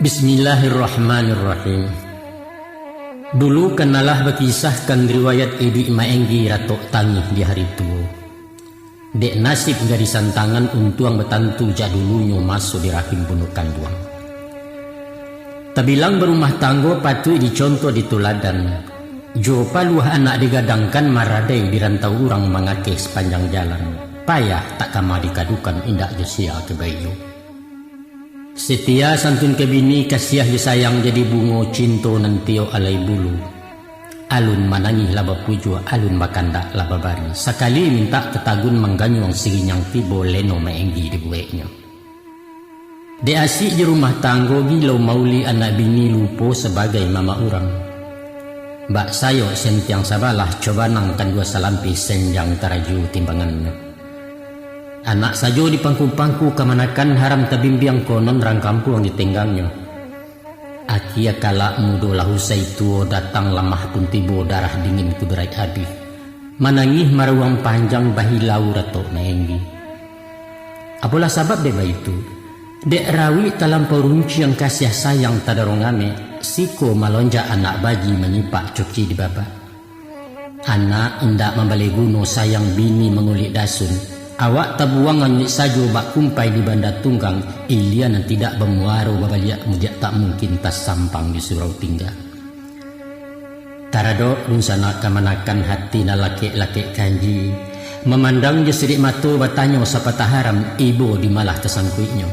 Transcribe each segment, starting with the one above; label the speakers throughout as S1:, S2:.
S1: Bismillahirrahmanirrahim. Dulu kenalah berkisahkan riwayat Ibu Maenggi ratok tangih di hari tua. Dek nasib garisan tangan untuang betantu jak dulunya masuk di rahim bunukan duang. Tabilang berumah tanggo patut dicontoh di tuladan. Jo paluah anak digadangkan maradai dirantau orang mengakeh sepanjang jalan. Payah tak kama dikadukan indak jesia ke bayu. Setia santun ke bini kasiah disayang jadi bungo cinto nantio alai bulu. Alun manangih laba pujo alun makanda laba bari. Sekali minta ketagun mengganyong sirinyang tibo leno maenggi di bueknya. De asik di rumah tanggo gilau mauli anak bini lupo sebagai mama orang. Bak sayo sentiang sabalah coba nangkan dua salampi senjang taraju timbangannya. Anak sajo di pangku-pangku kemanakan haram tabimbiang konon rangkampu yang ditenggangnya. Akia kala mudo lahu saitu datang lamah pun tibo darah dingin kudurai abi. Manangih maruang panjang bahilau rato maenggi. Apalah sabab deba itu? Dek rawi talampau runci yang kasih sayang tadarongame. Siko malonja anak baji menyipak cuci di baba. Anak indak membalik guno sayang bini mengulik dasun. Awak tabuangan ni sajo bak kumpai di banda tunggang. Ilian yang tidak bermuaro babaliak mujak tak mungkin tas sampang di surau tinggal. Tarado runsana kamanakan hati na laki-laki kanji. Memandang je sidik mato batanyo sapata haram ibu di malah tersangkuitnya.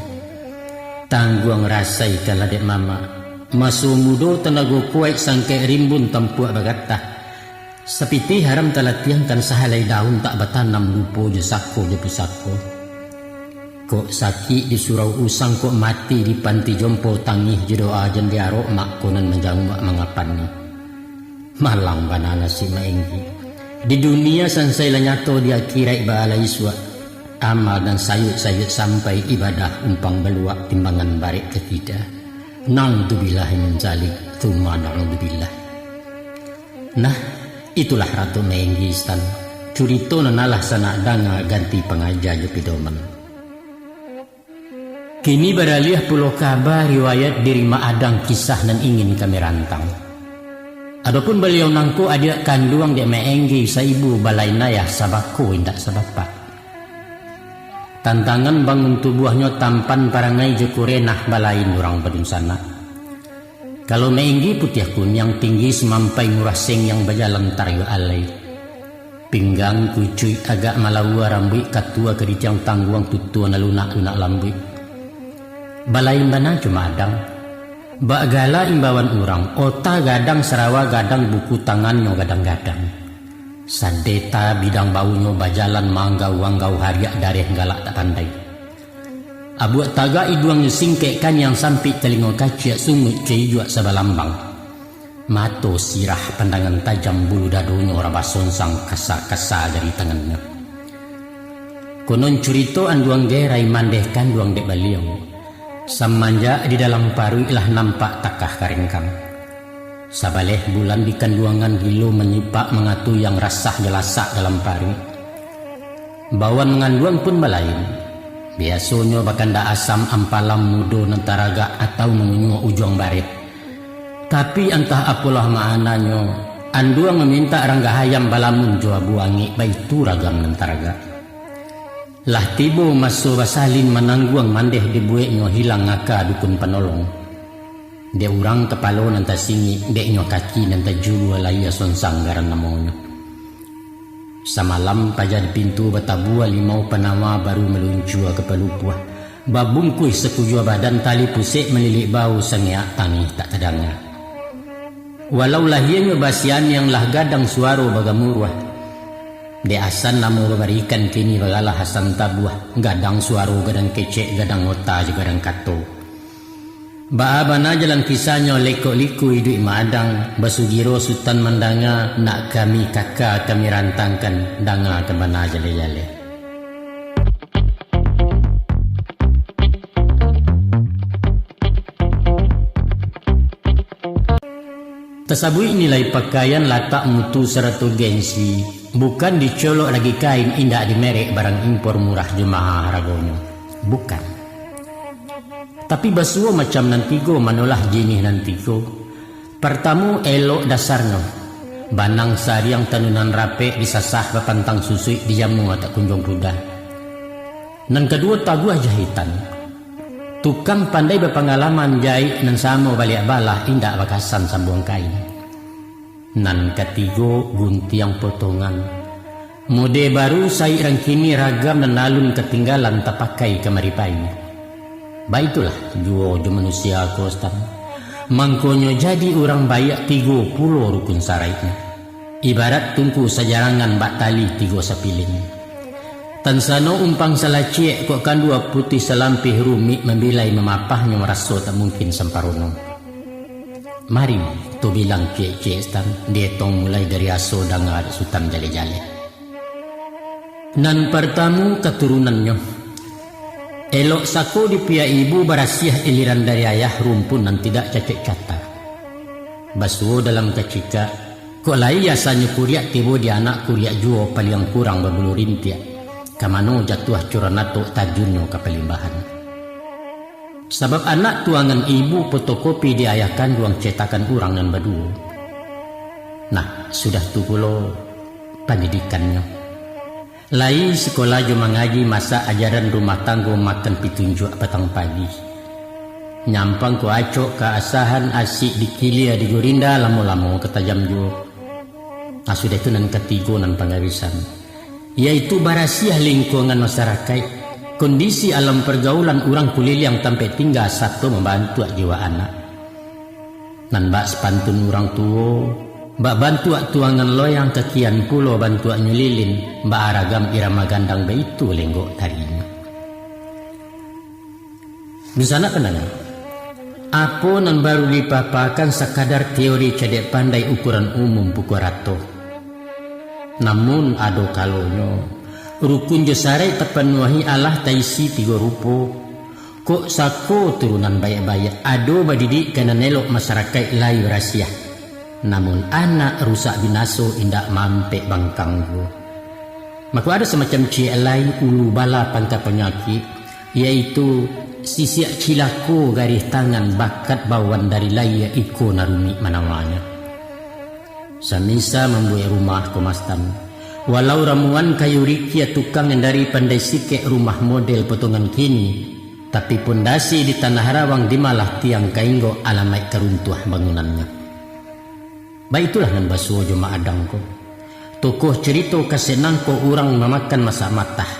S1: Tangguang rasai kaladek mama. Masu mudo tenago kuait sangke rimbun tampuak bagatah. Sepiti haram talatiangkan sahalai daun tak batanam lupo je sako je pusako. Kok sakit di surau usang kok mati di panti jompo tangih je doa jendiaro mak konan menjangu mak mengapan ni. Malang banana si maenggi. Di dunia sansai lanyato dia kirai bala iswa. Amal dan sayut-sayut sampai ibadah umpang beluak timbangan barik ketiga. Na'udzubillahi min zalik, tsumma na'udzubillah. Nah, itulah Ratu Maenggi stan. Curito nanalah sanak danga ganti pengajar jupidoman. Kini beralih pulau kabar riwayat diri Adang kisah dan ingin kami rantang. Adapun beliau nangku adik kanduang dek Maenggi saibu balai nayah sabako indak sabapak. Tantangan bangun tubuhnya tampan parangai jekurenah balain orang badun sana. Kalau Maenggi putih kunyang tinggi semampai murah seng yang berjalan taryo alai. Pinggang kucuy agak malawa rambut katua kericang tangguang tutua na lunak-lunak lambut. Balain bana cuma adang. Bak gala imbawan orang, ota gadang serawa gadang buku tangannya gadang-gadang. Sadeta bidang baunya bajalan manggau-wanggau hariak dareh galak tak pandai. Abuat taga iduang singkekkan yang sampai telinga kaciak sumut cejuak sabalambang. Mato sirah pandangan tajam bulu dadonya rabason sang kasa-kasa dari tangannya. Konon curito anduang gerai mandehkan duang dek baliau. Samanja di dalam paru ilah nampak takah karingkang. Sabaleh bulan di kanduangan gilo menyipak mengatu yang rasah jelasak dalam paru. Bawan menganduang pun balain. Biasanya bakanda asam ampalam mudo nantaraga atau mengunyo ujung barit. Tapi entah apalah maknanya, anduang meminta ranggahayam balamun jua buangi baitu ragam nantaraga. Lah tibo masuk basalin menangguang mandeh di bueknya hilang ngaka dukun penolong. Dia orang kepalo nanta singi, deknya kaki nanta julu alaya sonsang garan namanya. Samalam paja di pintu batabua limau penama baru meluncur ke pelupuah. Babungkuih sekujua badan tali pusik melilik bau sengiak tangih tak tedangnya. Walau lahianya basian yang lah gadang suaro bagamurwah. De asan namu babarikan kini bagalah hasan tabuah. Gadang suaro gadang kecek gadang ota juga gadang kato. Baabana jalan kisahnya leko-liku hidup Adang basugiro sultan mandanga nak kami kakak kami rantangkan danga kemana jale-jale. Tasabui nilai pakaian latak mutu seratu gengsi, bukan dicolok lagi kain indah di merek barang impor murah jemaah haragonya. Bukan. Tapi basuo macam nantigo manolah jenih nantigo. Pertamu elok dasarnya. Banang sariang tanunan rape disasah bapantang susui dijamu tak kunjung rudah. Nan kedua taguah jahitan. Tukang pandai berpengalaman jahit nan samo balik balah indak bakasan sambung kain. Nan ketigo guntiang potongan. Mode baru sai rangkini ragam dan alun ketinggalan tak pakai kemaripai. Baitulah juo manusia kostan. Mangkonyo jadi orang bayak 30 rukun saraitnya. Ibarat tungku sajarangan bak tali 3 sapiling. Tansano umpang salacie kok kan 2 putih selampih rumit membilai memapahnya merasa tak mungkin semparono. Mari tu bilang cie-cie stan dietong mulai dari aso dangar sutam jale-jale. Nan pertamu keturunannya. Elok sako di pihak ibu barasiah iliran dari ayah rumpun dan tidak cacik kata. Basuo dalam kecika, kok lai yasanya kuriak tibo di anak kuriak juo paling kurang berbulu rintiak. Kamano jatuh curanato tajunyo kepelimbahan. Sebab anak tuangan ibu fotokopi diayahkan ruang cetakan urang dan baduo. Nah, sudah tu pulo pendidikannya. Lai sekolah jo mengaji masa ajaran rumah tangga makan pitunjuk petang pagi. Nyampang ko acok keasahan asik dikilia di Gorinda lamo-lamo ketajam jo. Sudah itu nan ketigo nan pengarisan. Yaitu barasiah lingkungan masyarakat. Kondisi alam pergaulan orang kulil yang tampai tinggal satu membantu jiwa anak. Nan bak sepantun orang tua. Mbak bantu tuangan loyang kekian pulo bantu nyulilin mbak aragam irama gandang beitu lenggok tarinya. Di sana kenanya, apa nan baru dipapakan sekadar teori cedek pandai ukuran umum pukul rato. Namun ado kalonyo, rukun josarai terpenuhi Allah taisi 3 rupo. Kok sako turunan bayak-bayak ado badidik kena nelok masyarakat lai berasiah. Namun anak rusak binaso indak mampe bangkang go. Maka ada semacam cielai ulu bala pangka penyakit, yaitu sisiak cilako garis tangan bakat bawan dari laya iko narumi manawanya. Samisa membuat rumah komastan. Walau ramuan kayu rikia tukang yang dari pandai sikek rumah model potongan kini, tapi pondasi di tanah rawang di malah tiang kainggo alamai keruntuh bangunannya. Baitulah nan basuo joma adang ko. Tokoh cerita kasenang ko orang memakan masa matah.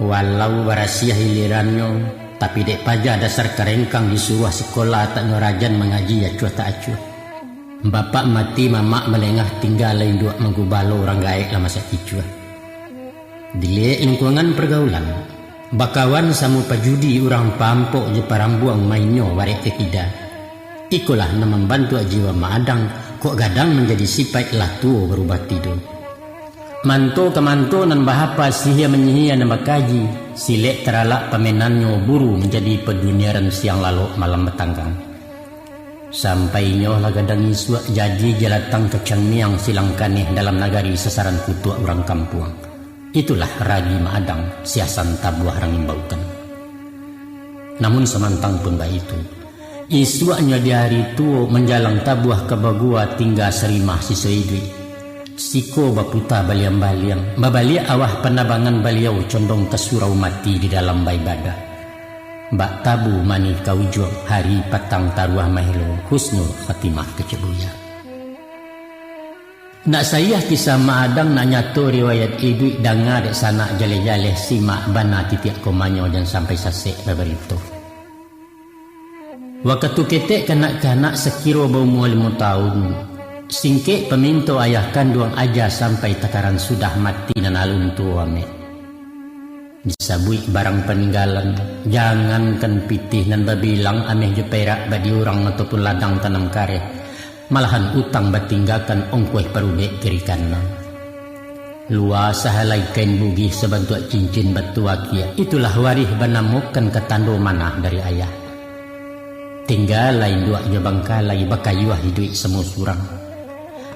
S1: Walau barasiah hilirannya, tapi dek paja dasar kerengkang disuruh sekolah tak ngerajan mengaji ya cuah tak acuh. Bapak mati mamak melengah tinggal lain 2 menggubalo orang gaek lah masa kicuah. Dilihat lingkungan pergaulan, bakawan samu pajudi orang pampok je parambuang mainyo warek tekida. Ikulah na membantu jiwa maadang kok gadang menjadi sifat lah tuo berubah tidur. Manto ke manto nan bahapa sihia menyihia na bakaji silek teralak pemenannya buru menjadi peduniaran siang lalu malam betanggang. Sampai nyoh lah gadang iswa jadi jalatang kecang miang silang kaneh dalam nagari sasaran kutua orang kampung. Itulah ragi maadang siasan tabuah rangin baukan. Namun semantang pun itu. Isuaknya di hari tuo menjalang tabuah ke bagua tinggal serimah si soidwi. Siko baputa baliang-baliang. Babalia awah penabangan baliau condong ke surau mati di dalam baibada. Bak tabu mani kaujuang hari patang taruah mahelo husnul khatimah kecebuya. Nak sayah kisah maadang nak nyato riwayat ibu dangar sana jale-jale simak bana titiak komanyo dan sampai sasek beberito. Waktu ketek kanak-kanak sekiro berumur 5 tahun, singkek peminto ayah kandung aja sampai takaran sudah mati dan alun tua me. Disabui barang peninggalan, jangankan pitih dan babilang ameh je perak badi orang ataupun ladang tanam karet, malahan utang batinggakan ongkueh perubek kirikan. Luas sahalai kain bugih sebantuak cincin batu akia, itulah warih banamukan ketando manah dari ayah. Tinggal lain 2 jabang kalai bakayuah hidup semua surang.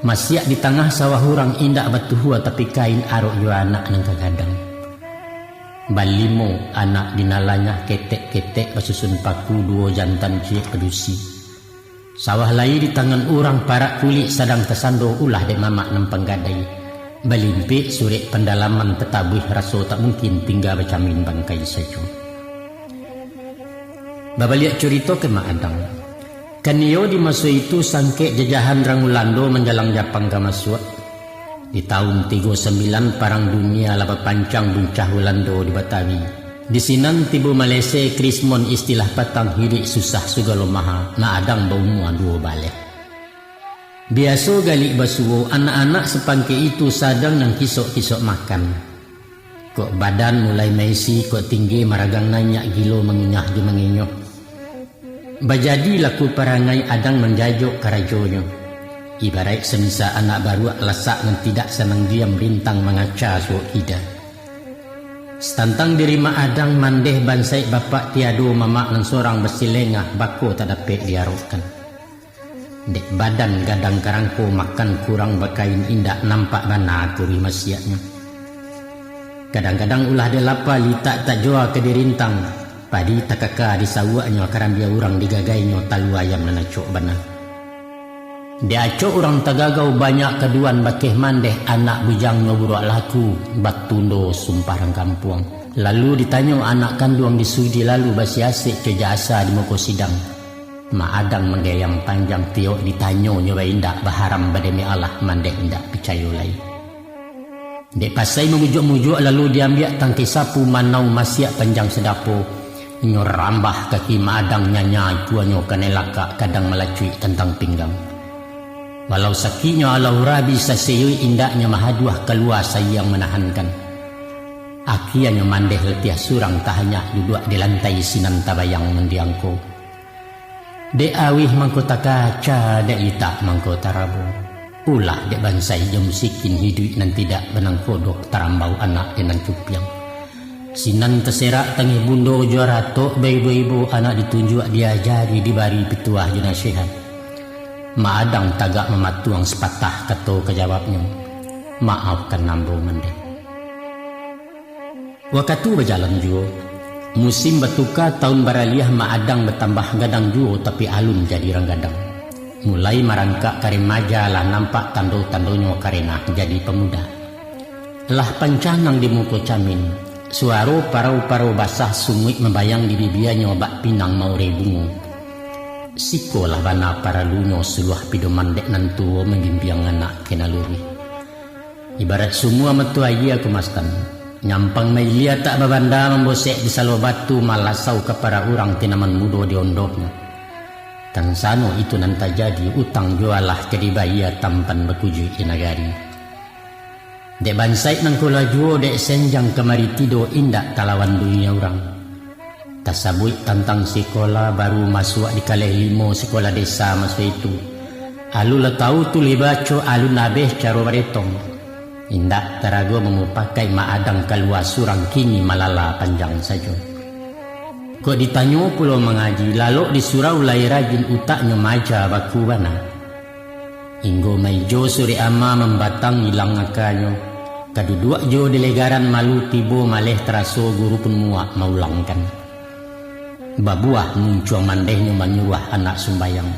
S1: Masyak di tengah sawah hurang indak batu hua tapi kain arok jua anak nang kagadang. Balimo anak dinalanya ketek-ketek basusun paku dua jantan cie pedusi. Sawah lai di tangan orang parak kulit sadang tersando ulah de mamak nempang gadai. Balimpi surik pendalaman tetabuh raso tak mungkin tinggal bercamin bangkai saja. Babaliak cerita ke Mak Adang. Kanio di masa itu sangke jajahan Rangulando menjalang Japang ke masuk. Di tahun 39 Perang Dunia laba pancang buncah Ulando di Batawi. Di sinan tibu Malaysia Krismon istilah patang hidik susah segala maha. Mak Adang bau mua dua balik. Biasa galik basuo anak-anak sepangke itu sadang yang kisok-kisok makan. Kok badan mulai maisi, kok tinggi maragang nanya gilo menginyah di menginyok. Bajadi laku parangai Adang menjajuk karajonyo. Ibarat semisa anak baru lesak dan tidak senang diam rintang mengaca suak ida. Setantang diri Mak Adang mandeh bansai bapak tiado mamak dan seorang bersilengah bako tak dapat diarokkan. Dek badan gadang karangko makan kurang bakain indak nampak bana kuri masyaknya. Kadang-kadang ulah dia lapar litak tak jual ke dirintang. Padi takaka disawaknya karena dia orang digagainya talu ayam dan acok bana. Dia acok orang tagagau banyak keduan bakeh mandeh anak bujangnya buruak laku batundo sumparang kampung. Lalu ditanya anak kandung di sudi lalu basi asik ke jasa di muka sidang. Mak Adang menggayang panjang tiok ditanya nyoba indak baharam bademi Allah mandeh indak percaya lai. Dek pasai memujuk-mujuk lalu diambil tangki sapu manau masyak panjang sedapo. Nyo rambah kaki Mak Adang nyanya puanyo kanelaka kadang melacui tentang pinggang. Walau sakinya alau rabi saseyui indaknya mahaduah keluar sayang menahankan. Akianya mandeh letiah surang tahanya duduk di lantai sinan tabayang mendiangko. Dek awih mangko takaca dek itak mangko tarabo. Ulah dek bansai jom sikin hidup nan tidak benang kodoh tarambau anak dengan cupiang. Sinan terserak tangi bundo juara tok ibu-ibu anak ditunjuk diajari dibari pituah jenasihat. Mak Adang tagak mematuang sepatah kato kejawabnya. Maafkan nambo mendek. Waktu berjalan juga. Musim bertukar tahun baraliah Mak Adang bertambah gadang juga tapi alun jadi ranggadang. Mulai merangkak karimaja lah nampak tando-tandonyo karena jadi pemuda. Lah pancanang di muka camin. Suara parau-parau basah sumit membayang di bibianya bak pinang mau rebungu. Sikolah bana para lunyo seluah pido mandek nantuo membimbiang anak kena luri. Ibarat semua metua ia kemastan. Nyampang mailia tak babanda membosek di salo batu malasau ke para orang tinaman mudo di ondoknya. Tan sano itu nanti jadi utang jualah kedibaya tampan berkuju inagari. Dek bansai nang kula juo dek senjang kemari tido indak talawan dunia orang. Tasabut tentang sekolah baru masuk di kaleh limo sekolah desa masa itu. Alu la tahu tu libaco alu nabeh caro baretong. Indak tarago memupakai Mak Adang keluar surang kini malala panjang saja. Kok ditanyo pulau mengaji lalu di surau lai rajin utaknya maja baku bana. Inggo maijo suri ama membatang hilang akanyo. Kaduduk jo di legaran malu tibo maleh teraso guru pun muak maulangkan. Babuah muncul mandehnya menyuruh anak sumbayang.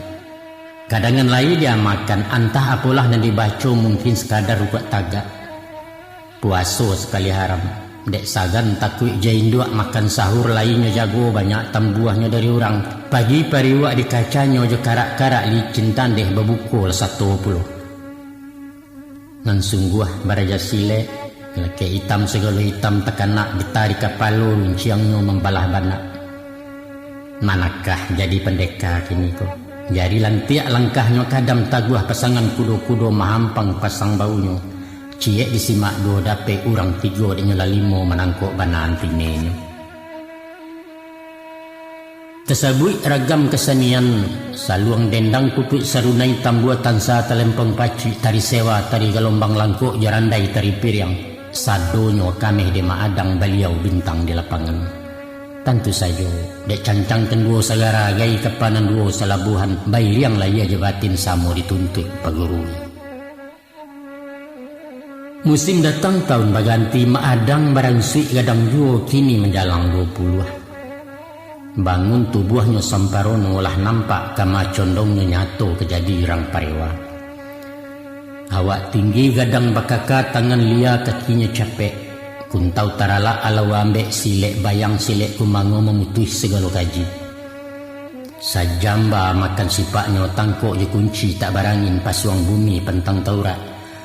S1: Kadangan lain dia makan antah apalah dan dibaca mungkin sekadar rupak tagak. Puaso sekali haram. Dek sagan takut jainduak makan sahur lainnya jago banyak tambuahnya dari orang. Pagi pariwak di kacanya jo karak-karak licin tandeh babukul 10. Nan sungguh baraja sile laki hitam segala hitam tekanak ditarik kapalo lunciangnya membalah banak. Manakah jadi pendekar kini ko? Jari lantiak langkahnya kadam taguah pasangan kudo-kudo mahampang pasang baunya. Ciek disimak dua dape urang tiga dengan lalimo menangkuk banaan tinenya. Tersabui ragam kesenian saluang dendang puput sarunai tambua tansa telempeng paci tari sewa tari galombang langkuk jarandai tari piriang sadonyo kameh de Mak Adang beliau bintang di lapangan. Tentu saja dek cancang kenduo sagara gai kepanan duo salabuhan bayi liang laya jebatin samo dituntut pagurui. Musim datang tahun berganti, Maadang baransui gadang juo kini menjalang 20. Bangun tubuhnya samparono olah nampak kama condongnya nyato kejadi rang parewa. Awak tinggi gadang bakaka, tangan lia kakinya capek. Kuntau tarala ala wambek silek bayang silek kumango memutus segala kaji. Sajamba makan sipaknya tangkok je kunci tak barangin pasuang bumi pentang Taurat.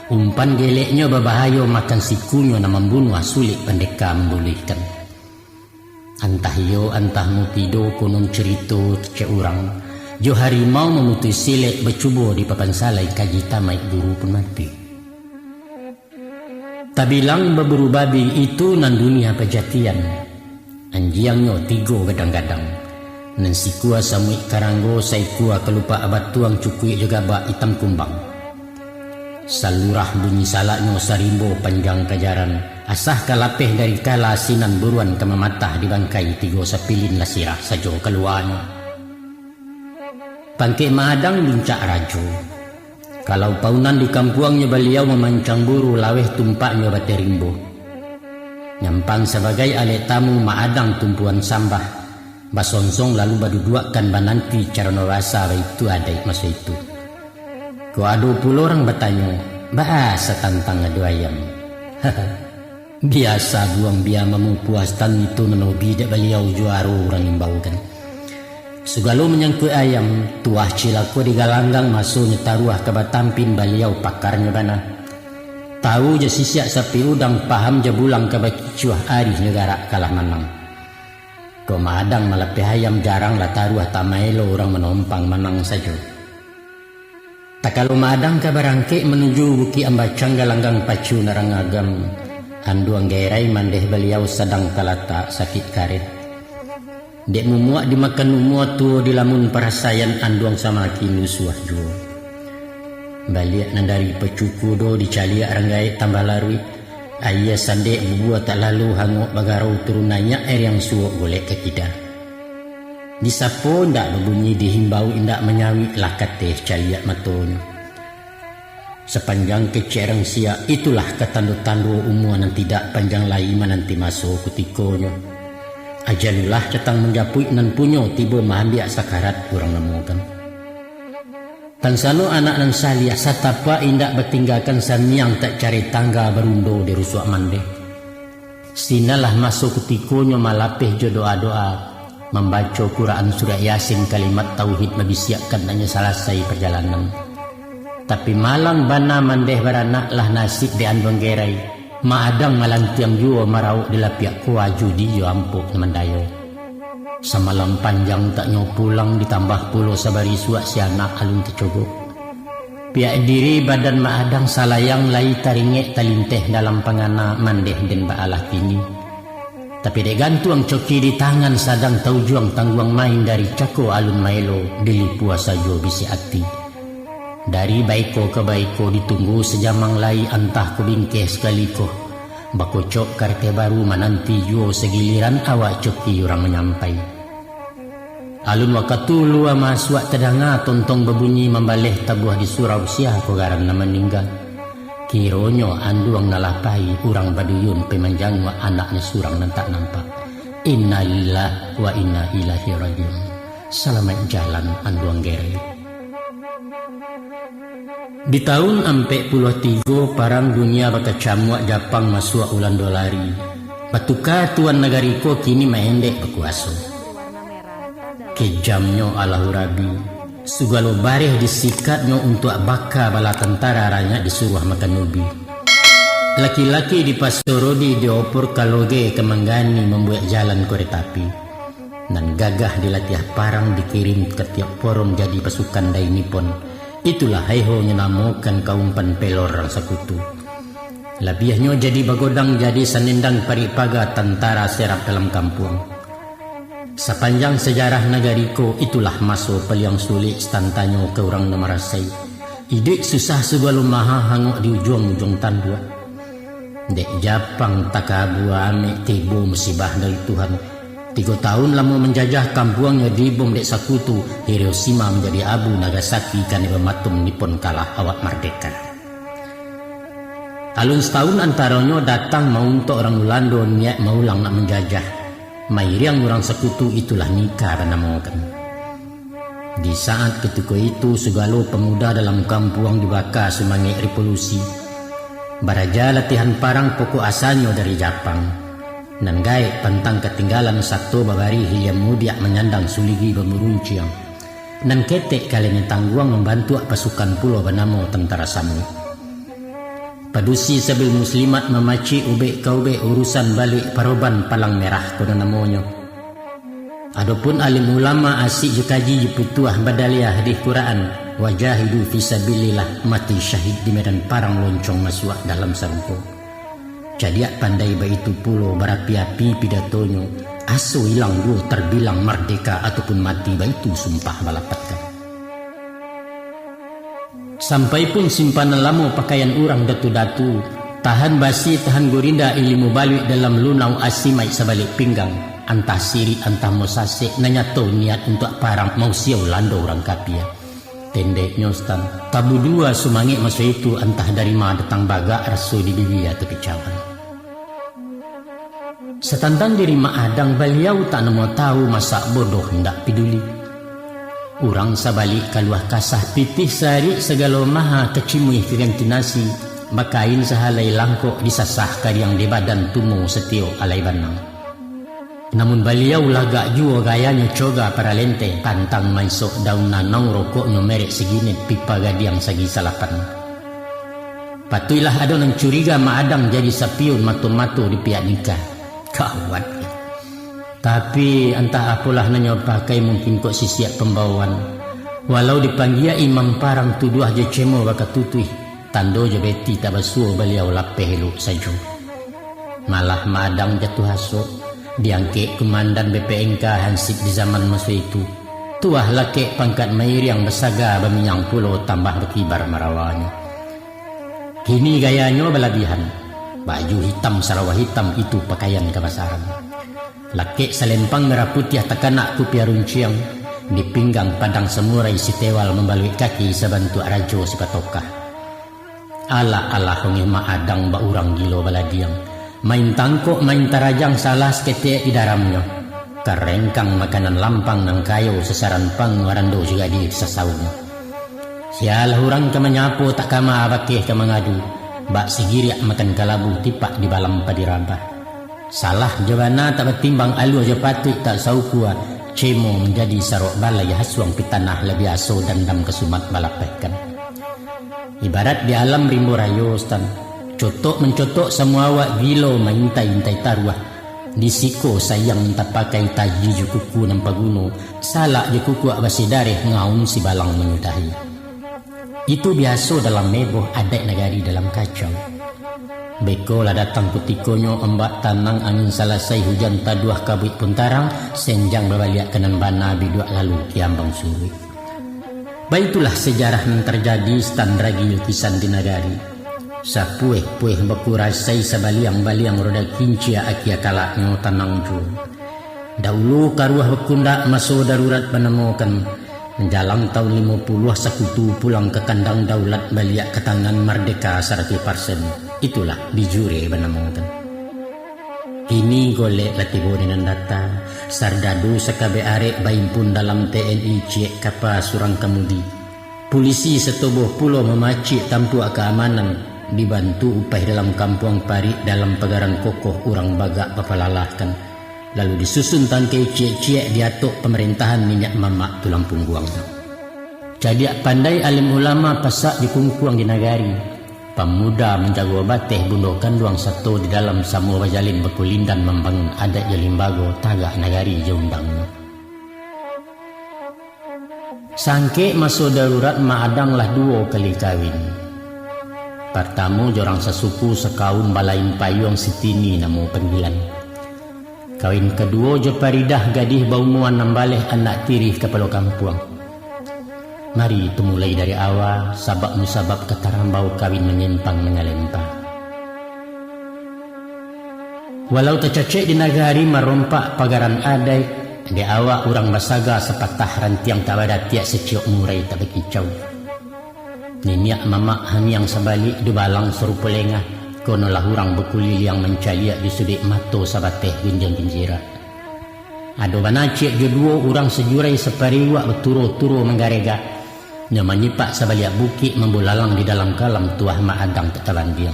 S1: Umpan geleknya berbahayo makan sikunya na membunuh sulit pendeka membolehkan. Antah yo antah mutido konon cerita cek orang. Jo harimau memutus silek bercuba di papan salai kaji tamai guru pun mati. Tabilang berburu babi itu nan dunia pejatian. Anjiangnya 3 gadang-gadang. Nan sikua samui karanggo saikua kelupa abat tuang cukui juga bak hitam kumbang. Salurah bunyi salaknya sarimbo panjang kajaran. Asah kalapeh dari kala sinan buruan kemamatah dibangkai 3 sapilin lasirah sajo keluarnya. Pangke Maadang bincak rajo. Kalau paunan di kampuangnya beliau memancang buru laweh tumpaknya baterimbo. Nyampang sebagai alet tamu Maadang tumpuan sambah. Basonsong lalu baduduakan bananti cara nawasa itu ada masa itu. Ko adu puluh orang bertanya, bahasa tantang adu ayam. Biasa buang biar memupuaskan itu menobi dak beliau juaru orang imbau kan. Segalo menyangkut ayam, tuah cilaku digalanggang masuk nyetaruah ke batampin beliau pakarnya bana. Tahu je sisiak sapi udang paham je bulang ke baki cuah arih negara kalah menang. Ko Maadang malapeh ayam jarang lah taruah tamaelo orang menompang menang saja. Tak kalau Maadang ke barangke menuju buki ambacang galanggang pacu narang agam. Anduang gerai mandeh beliau sedang kalata sakit karet. Dek mumuak dimakan mumuak tu di lamun parasayan anduang sama kinu suah juo. Baliak nandari pecuku do dicaliak ranggai tambah larui. Ayah sandek bubuah tak lalu hanguk bagarau turunannya air yang suok golek ke kita. Disapo ndak berbunyi dihimbau indak menyawi lah kateh caliak maton. Sepanjang kecerang sia itulah ketandu-tandu umuan nan tidak panjang lai menanti masuk kutikonya. Ajalulah catang menjapui nan punyo tiba mahambiak sakarat kurang nemukan. Tansano anak nan salia satapa indak bertinggalkan samiang tak cari tangga berundo di rusuak mandeh. Sinalah masuk kutikonya malapeh jo doa-doa. Membaca Quran surah Yasin kalimat tauhid mabisiakan hanya selesai perjalanan. Tapi malang bana mandeh baranak lah nasib di andong gerai. Maadang malantiang jua marau di lapiak kuaju di jo ampuk mandayo. Semalam panjang tak pulang ditambah pulau sabari suak si anak alun tercogok. Piak diri badan Maadang salayang lai taringek talinteh dalam pangana mandeh dan baalah kini. Tapi dek gantuang coki di tangan sadang tau juang tangguang main dari cako alun maelo dili puasa jo bisi ati. Dari baiko ke baiko ditunggu sejamang lai antah kubingkeh sekaliko. Bakocok karte baru menanti juo segiliran awak coki orang menyampai. Alun wakatulu ama suak tedanga tontong berbunyi membaleh tabuah di surau siah kogaran na meninggal. Kironyo anduang nalapai urang baduyun pemanjang wa anaknya surang nan tak nampak. Inna lillah wa inna ilahi rajiun. Selamat jalan anduang gerai. Di tahun 43 parang dunia bakacamuak Japang masuk ulan dolari. Batuka tuan nagariko kini mahendek berkuasa. Kejamnya Allahu Rabi. Sugalo bareh disikatnya untuk baka bala tentara ranya disuruh makan nubi. Laki-laki di Pastorodi diopor kaloge kemanggani membuat jalan kereta api. Dan gagah dilatih parang dikirim ke tiap forum jadi pasukan dai Nippon. Itulah haiho nyenamokan kaum penpelor orang sekutu. Labiahnya jadi bagodang jadi senendang paripaga tentara serap dalam kampung. Sepanjang sejarah nagariko itulah masuk peliang sulit stantanyo ke orang namarasai. Idik susah sebelum maha hangok di ujung-ujung tandua. Dek Japang takabu ame tibo musibah dari Tuhan. 3 tahun lama menjajah kampuangnya dibom dek sakutu. Hiroshima menjadi abu Nagasaki karena bermatum Nippon kalah awak merdeka. Alun setahun antaranya datang mau untuk orang Ulando niat maulang nak menjajah. Mairiang orang sekutu itulah nikah namakan. Di saat ketika itu segala pemuda dalam kampung dibakar semangat revolusi. Baraja latihan parang pokok asalnya dari Jepang. Nan gaib pantang ketinggalan satu babari yang mudiak menyandang suligi bermurunciang. Nan ketek kalinya tangguang membantu pasukan pulau bernama Tentara Samu. Padusi sabil muslimat memaci ube kaube urusan balik paroban palang merah pada namanya. Adapun alim ulama asik jekaji jeputuah badaliah di Quran wajahidu fisabilillah mati syahid di medan parang loncong masuk dalam sarungko. Jadi pandai baitu pulau berapi-api pidatonya aso hilang dua terbilang merdeka ataupun mati baitu sumpah balapatkan. Sampai pun simpanan lama pakaian orang datu-datu tahan basi tahan gorinda ilmu balik dalam lunau asimai sebalik pinggang antah siri antah mosase nanyato niat untuk parang mau siau lando orang kapia. Tendeknya stan tabu dua sumangit masa itu antah dari mana datang baga rasu di bibia tepi cawan. Setantang diri mak adang beliau tak nemu tahu masa bodoh hendak peduli. Orang sabalik kaluah kasah pitih sari segala maha kecimui kegantinasi makain sahalai langkok disasah kariang di badan tumu setio alai banang. Namun beliau lagak jua gayanya coga para lente pantang maisok daun nanang rokoknya merek segini pipa gadiang sagi salapan. Patuilah ada yang curiga maadang jadi sapiun matu-matu di pihak nikah. Kawat. Tapi entah apalah nanya pakai mungkin kok sisiak pembawaan. Walau dipanggil imam parang tuduh aja cemo baka tutui tando je beti tak basuh beliau lapeh elok saja. Malah maadang jatuh hasuk diangkek komandan BPNK hansip di zaman masa itu. Tuah laki pangkat mair yang bersaga berminyang pulau tambah berkibar marawanya. Kini gayanya berlebihan. Baju hitam sarawah hitam itu pakaian kebasaran. Laki selempang merah putih tekanak kupia runciang di pinggang padang semurai si tewal membalui kaki sebantu rajo si patokah. Ala hongi maadang ba urang gilo baladiang. Main tangkok main tarajang salah seketik di daramnya. Karengkang makanan lampang nang kayo sesaran pang warando juga di sasawnya. Sialah orang ke menyapu tak kama abakeh ke mengadu. Bak sigiriak makan kalabu tipak di balam padirabah. Salah jabana tak bertimbang alu aja patut tak saukua cemo menjadi sarok balai hasuang pitanah lebih aso dan dam kesumat balapehkan. Ibarat di alam rimbo rayo stan cotok mencotok semua awak gilo maintai-intai taruah disiko sayang tak pakai taji jukuku nampak guno salak jukuku abasi dareh ngaun si balang menyudahi. Itu biasa dalam meboh adat negari dalam kacau. Beko lah datang kutikonya ombak tanang angin salasai hujan taduah kabuit puntarang senjang berbaliak kenan bana biduak lalu kiambang suri. Baitulah sejarah yang terjadi standragi lukisan di nagari. Sapueh-pueh beku rasai sabaliang-baliang roda kincia akia kalaknya tanang ju. Dahulu karuah bekundak masuk darurat menemukan menjalang tahun 50 sekutu pulang ke kandang daulat baliak ke tangan merdeka 100%. Itulah dijure menemukan. Ini golek latibo dengan data sardadu sekabe arek baimpun dalam TNI ciek kapa surang kemudi. Polisi setoboh pulau memaci tampu keamanan dibantu upah dalam kampung pari dalam pegaran kokoh urang bagak papalalahkan. Lalu disusun tangkai ciek-ciek diatuk pemerintahan minyak mamak tulang pungguang. Jadi pandai alim ulama pasak di kungkuang di nagari. Pemuda menjaga bateh bundokan luang satu di dalam Samu Bajalin berkulindan membangun adat Jalimbago tagak nagari jaundangnya. Sangke masuk darurat maadanglah 2 kali kawin. Pertama jorang sesuku sekaun balain payung sitini namo panggilan. Kawin kedua je paridah gadih baumuan nambaleh anak tirih kepala kampung. Mari itu mulai dari awal sabab musabab ketarambau kawin menyimpang mengalempang. Walau tercecek di nagari merompak pagaran adai di awak orang basaga sepatah rantiang tawada tiak seciok murai tak berkicau. Niniak mamak hamiang sebalik di balang serupa lengah konolah hurang bekuli yang mencaliak di sudik mato sabateh gunjang pinjira. Ado banacik jodoh orang sejurai separiwak berturo-turo menggarega. Nya menyipak sabaliak bukit membulalang di dalam kalam tuah maadang tetabandiang.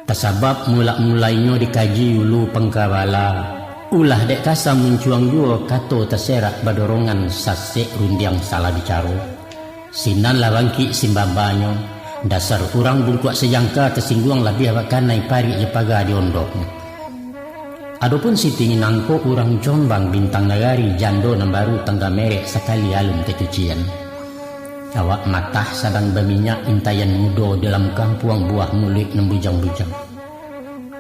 S1: Tasabab mulak-mulainya dikaji ulu pengkawala. Ulah dek kasa muncuang jua kato terserak badorongan sasek rundiang salah bicaro. Sinan lawangki simbabanyo. Dasar orang bungkuak sejangka tersingguang lebih awakanai pari jepaga di ondoknya. Adapun si tinggi nangko orang Jombang bintang nagari jando nambaru tangga merek sekali alun kecucian. Awak matah sadang berminyak intayan mudo dalam kampuang buah mulik nembujang-bujang.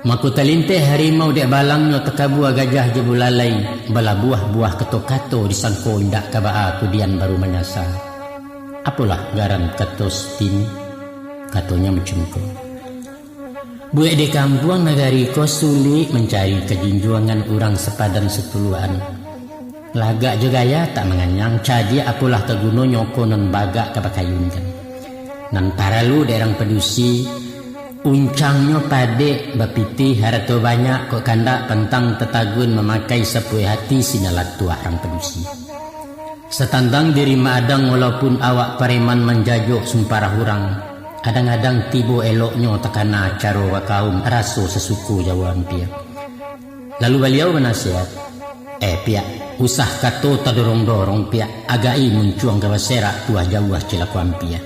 S1: Maku talinte harimau dek balangnya tekabua gajah jebulalai bala buah-buah keto-kato disangko indak kabaa kudian baru menyasar. Apalah garan katos tini? Katonya mencungko. Buat di kampuang nagari ko sulit mencari kejinjuangan orang sepadan sepuluhan. Lagak juga ya tak menganyang cadia apalah kegunanya konon bagak kabakayunkan. Nan paralu derang pedusi uncangnya pade bapiti harato banyak kok kandak pentang tetagun memakai sepui hati sinalat tua orang pedusi. Setandang diri maadang walaupun awak pareman menjajuk sumparah hurang. Kadang-kadang tibo eloknya tekana caro wa kaum raso sesuku jawaan pia. Lalu beliau menasihat, pia usah kato tadorong-dorong pia agai muncuang gawasera tuah jauh cilakuan pia.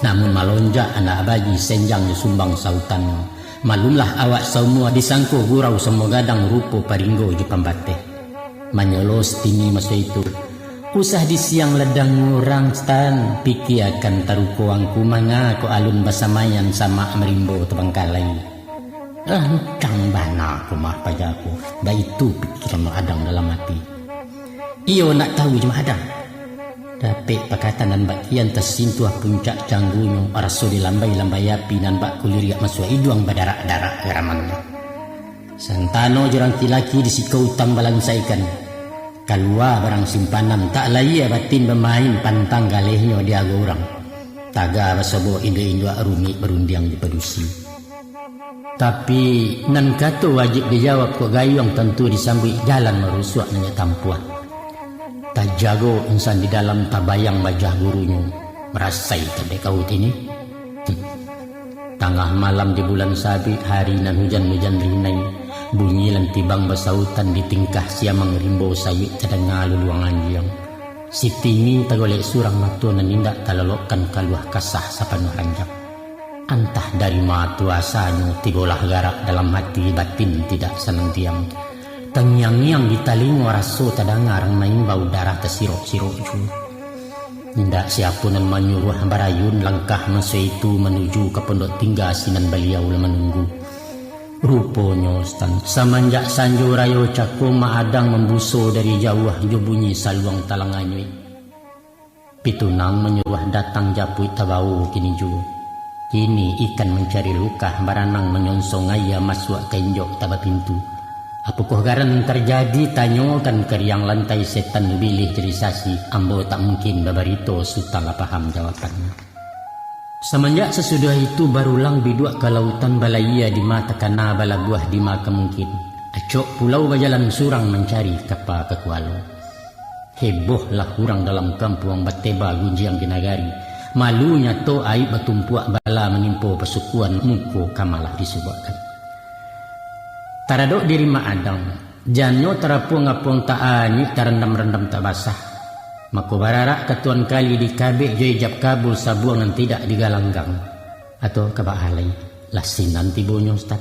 S1: Namun malonja anak bagi senjang sumbang sautannya. Malumlah awak semua disangko gurau semua gadang rupo paringgo di pambate. Manyolos tini masa itu. Usah di siang ledang ngurang stan piki akan tarukoang kumanga ko alun basamayan sama merimbo tebangkalai. Cang bana kumah pajaku. Dah itu pikiran adang dalam hati. Iyo nak tahu cuma adang. Tapi pakatan dan bakian tersintuah puncak canggunyo araso dilambai-lambai api dan bak kuliriak masuk iduang badarak-darak garamannya. Santano jorang kilaki disikau utang balangsaikan. Kalua barang simpanan tak laia batin bermain pantang galehnya dia orang. Taga basobo indo-indo rumi berundiang di pedusi. Tapi nan kato wajib dijawab kok gayung tentu disambui jalan merusuak nanya tampuah. Tak jago insan di dalam tabayang bajah gurunya merasai tadek kaut ini. Tengah malam di bulan sabit hari nan hujan-hujan rinai. Bunyi lantibang basautan di tingkah siamang rimbo sawit cadang luluang anjiang. Si tini tagolek surang matu nanindak talalokkan kaluah kasah sapan ranjak. Antah dari matu asanya tibolah garak dalam hati batin tidak senang diam. Tengyang-yang di talingo raso tadangarang main bau darah tersirok-sirok ju. Tidak siapunan menyuruh barayun langkah masa itu menuju ke pondok tinggal sinan beliau menunggu. Ruponya stan semenjak sanjo rayo cako maadang membuso dari jauh jo bunyi saluang talanganyo. Pitunang menyuruh datang japui tabau kini ju. Kini ikan mencari luka baranang menyonsong ayah masuk ke injok taba pintu. Apakah garan terjadi tanyokan keriang lantai setan bilih cerisasi ambo tak mungkin babarito sutang paham jawabannya. Semenjak sesudah itu barulang biduk ke lautan balaya di mata kana bala buah di maka mungkin. Acok pulau bajalan surang mencari kapa kekualo. Hebohlah hurang dalam kampung bateba gunjiang di nagari. Malunya to aib batumpuak bala menimpo pesukuan muko kamalah disubahkan. Taradok diri maadang. Janyo terapuang-apuang taani terendam-rendam tak basah. Mako bararak ketuan kali di kabik jejab kabul sabuang yang tidak digalanggang atau kabahalai lasin nanti bonyo ustad.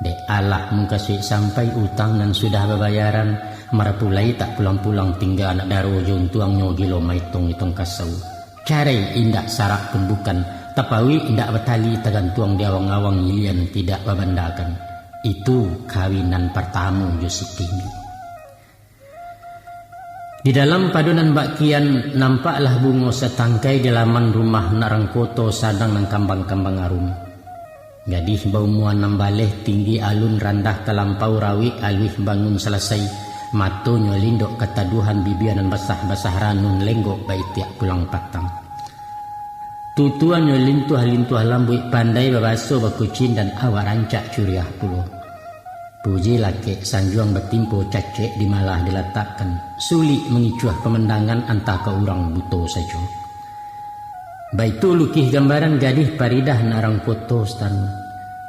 S1: De Allah mengkasih sampai utang dan sudah berbayaran marapulai tak pulang-pulang tinggal anak daro juntuang nyogilo maitong-itong kasau. Carai indak sarak pun bukan tapawi indak betali tergantung di awang-awang ilian tidak babandakan. Itu kawinan pertama Yositini. Di dalam padunan bakian nampaklah bungo setangkai di laman rumah narangkoto sadang nang kambang-kambang arum. Gadis bau muan nambaleh tinggi alun randah kelampau rawi alwih bangun selesai. Matonyo lindok kataduhan bibianan basah-basah ranun lenggok baik tiak pulang patang. Tutuan yo lintuh lambui pandai babaso bakucin dan awak rancak curiah pulo. Puji laki sanjuang bertimpo cacek di malah diletakkan. Sulit mengicuah pemandangan antah ke orang buto saja. Baitu lukih gambaran gadih paridah narang foto stan.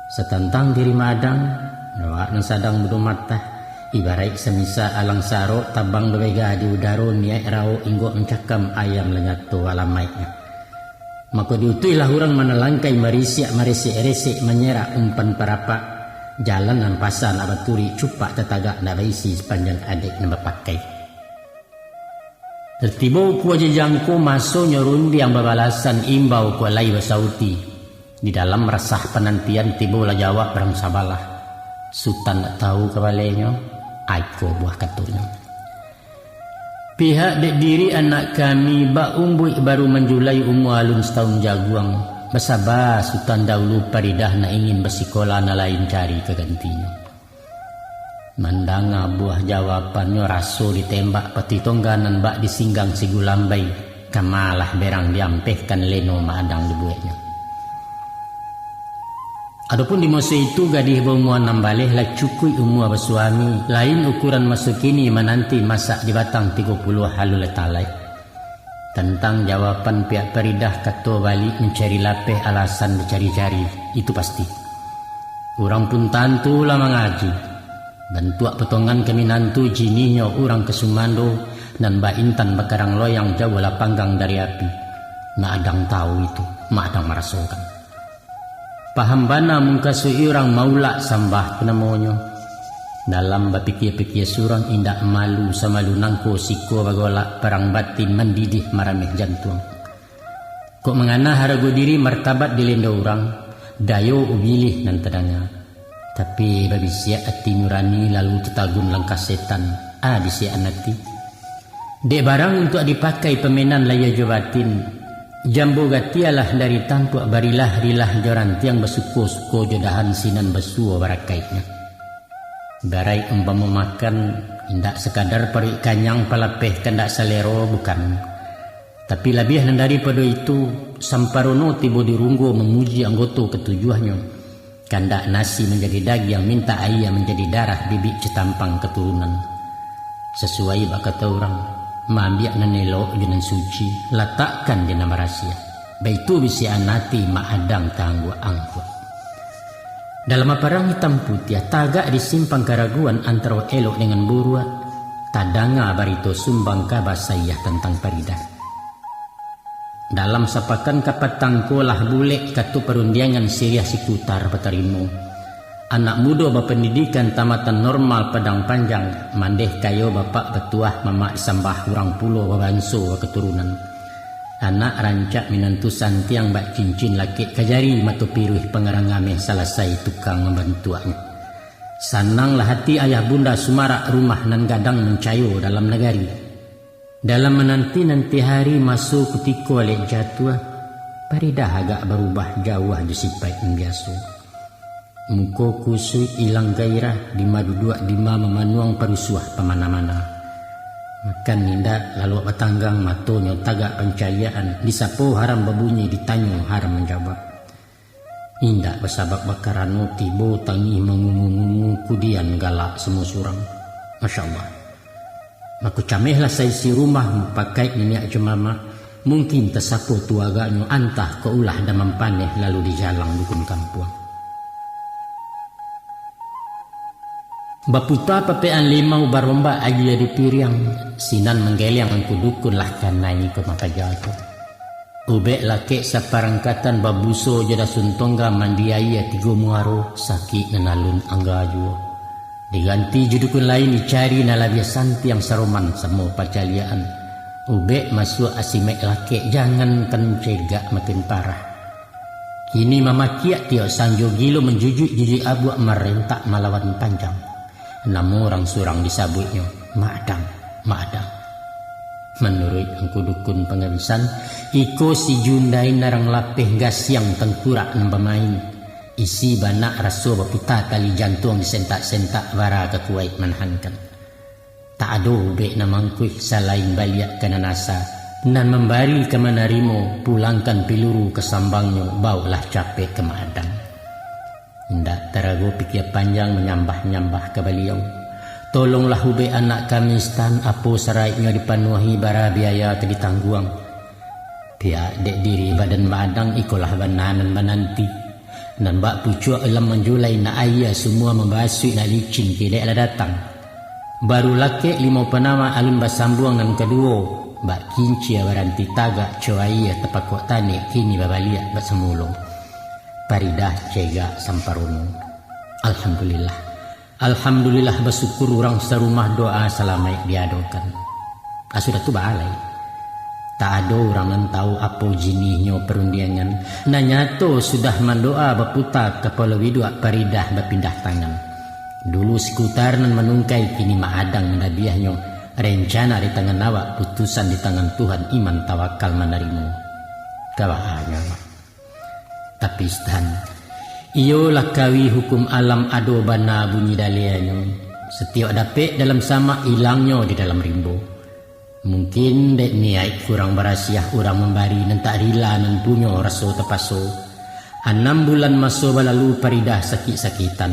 S1: Setantang diri madang, nawak nan sadang budu mata. Ibarat semisa alang saro tabang bebega di udaro niai rao inggo mencakam ayam lengato alamaitnya. Maka diutuilah orang menelangkai marisiak resik menyerah umpan parapak jalan dan pasar nak baturi cupak tetagak nak baisi sepanjang adik nak berpakai. Tertiba ku aja jangko masuk nyorundi yang berbalasan imbau ku alai bersauti. Di dalam resah penantian tiba lah jawab berang sabalah. Sultan tak tahu kebalanya, aiko buah katurnya. Pihak dek diri anak kami bak umbui baru menjulai alun setahun jaguang. Bersabar Sultan dahulu paridah nak ingin bersikola na lain cari kegantinya. Mandanga buah jawabannya raso ditembak peti tongganan bak disinggang si gulambai. Kamalah berang diampehkan leno madang dibuatnya. Adapun di masa itu gadih berumuan nambalih lah cukui umur bersuami. Lain ukuran masa kini menanti masak di batang 30 halu letalai. Tentang jawapan pihak peridah kata balik mencari lapeh alasan bercari-cari. Itu pasti. Orang pun tantu lah mengaji. Bentuk potongan kami nantu jininya orang ke Sumando dan Mbak Intan bekarang loyang jauh lah panggang dari api. Mak adang tahu itu, mak adang merasakan. Paham bana muka seorang maulak sambah penamonyo. Dalam berpikir-pikir surang indak malu sama lunangko siko bagolak perang batin mendidih marameh jantung. Kok mengana harago diri martabat dilenda orang, dayo ubilih nan tedanga. Tapi babi siak ati nurani lalu tetagun langkah setan, disiak anati. Dek barang untuk dipakai pemenan laya jawatin. Jambu gatialah dari tampuk barilah rilah joran tiang bersuko-suko jodahan sinan besuo barakaitnya. Barai umpama makan indak sekadar perik kanyang palapeh kendak selero bukan. Tapi lebih daripada itu Samparono tiba dirunggo memuji anggota ketujuhnya. Kandak nasi menjadi daging minta ayam menjadi darah bibik cetampang keturunan. Sesuai bak kata orang. Mambiak nanelo dengan suci letakkan di nama rahasia. Baitu bisi anati ma'adang tangguh angkuh. Dalam perang hitam putih tagak disimpang keraguan antara elok dengan buruat. Tadanga barito sumbang kabar sayah tentang paridah. Dalam sapakan kapatang kolah bulek katu perundiangan siriah sikutar petarimu. Anak muda berpendidikan tamatan normal Padang Panjang. Mandeh kayo bapak betuah mamak sambah kurang pulau babanso keturunan. Anak rancak minantu santiang bak cincin laki kajari matu piruh pengerangameh selesai tukang membantuannya. Sananglah hati ayah bunda sumarak rumah nan gadang mencayo dalam negari. Dalam menanti-nanti hari masuk ketika lek jatuh. Paridah agak berubah jauh disipai biasa. Muka kusui ilang gairah di madu dua dima memanuang perusuah pemana-mana. Makan nindak lalu petanggang matonya tagak pencahayaan. Disapo haram berbunyi ditanyo haram menjawab. Indak bersabak bakarano tibo tangi mengungu kudian galak semua surang. Masya Allah. Maku camehlah saya si rumah pakai minyak jemama. Mungkin tersapu tuaganya antah keulah damam paneh lalu di jalang dukun kampung. Baputa papean limau baromba aja di piriang sinan menggeliang angku dukun lah kanai ke maka jatuh. Ubek laki saparangkatan babuso jada suntongga mandiaya tigo muaro sakit nanalun anggajuo. Diganti judukun lain dicari nalabia santi yang saroman sama pacaliaan. Ubek masuk asimek laki jangan pencegak makin parah. Kini mama kiak tiok sanjo gilo menjujuk abuak merentak malawan panjang. Namun orang surang disabutnya Ma'adang. Menurut angku dukun pengabisan, iko si jundai narang lapeh gas yang tengkurak nembamain. Isi banak raso baputa tali jantung disentak-sentak vara kekuait manhankan. Tak ada ubek namangkuih salain baliak kena nasa nan membari ke manarimo, pulangkan peluru ke sambangnya, baulah capek ke Maadang. Indak tarago pikir panjang menyambah-nyambah ke beliau. Tolonglah hube anak kami stan, apo saraiknya dipanuhi bara biaya ke ditangguang. Pihak dek diri badan Maadang ikolah bananan bananti. Dan bak pucuk elam menjulai na ayah semua membasui na licin ke dek lah datang. Baru laki 5 penama alun basambung dan kedua. Bak kinci waranti tagak coaya tepakok tani kini babaliak bat semulung. Paridah cega samparono. Alhamdulillah. Alhamdulillah bersyukur orang serumah doa selama diadokan. Sudah tu balai. Tak ada orang yang tahu apa jinihnya perundiangan. Nanyato sudah mendoa berputar kepala widua paridah berpindah tangan. Dulu sekutar nan menungkai kini Maadang mendabiahnya. Rencana di tangan awak, putusan di tangan Tuhan, iman tawakal menarimu. Kawahanya. Tapi stan, iyo lakawi hukum alam ado bana bunyi dalianya. Setiap dapet dalam sama hilangnya di dalam rimbo. Mungkin dek niat kurang berasiah orang membari dan tak rila nan punya raso tepaso. 6 bulan masuk balalu paridah sakit-sakitan.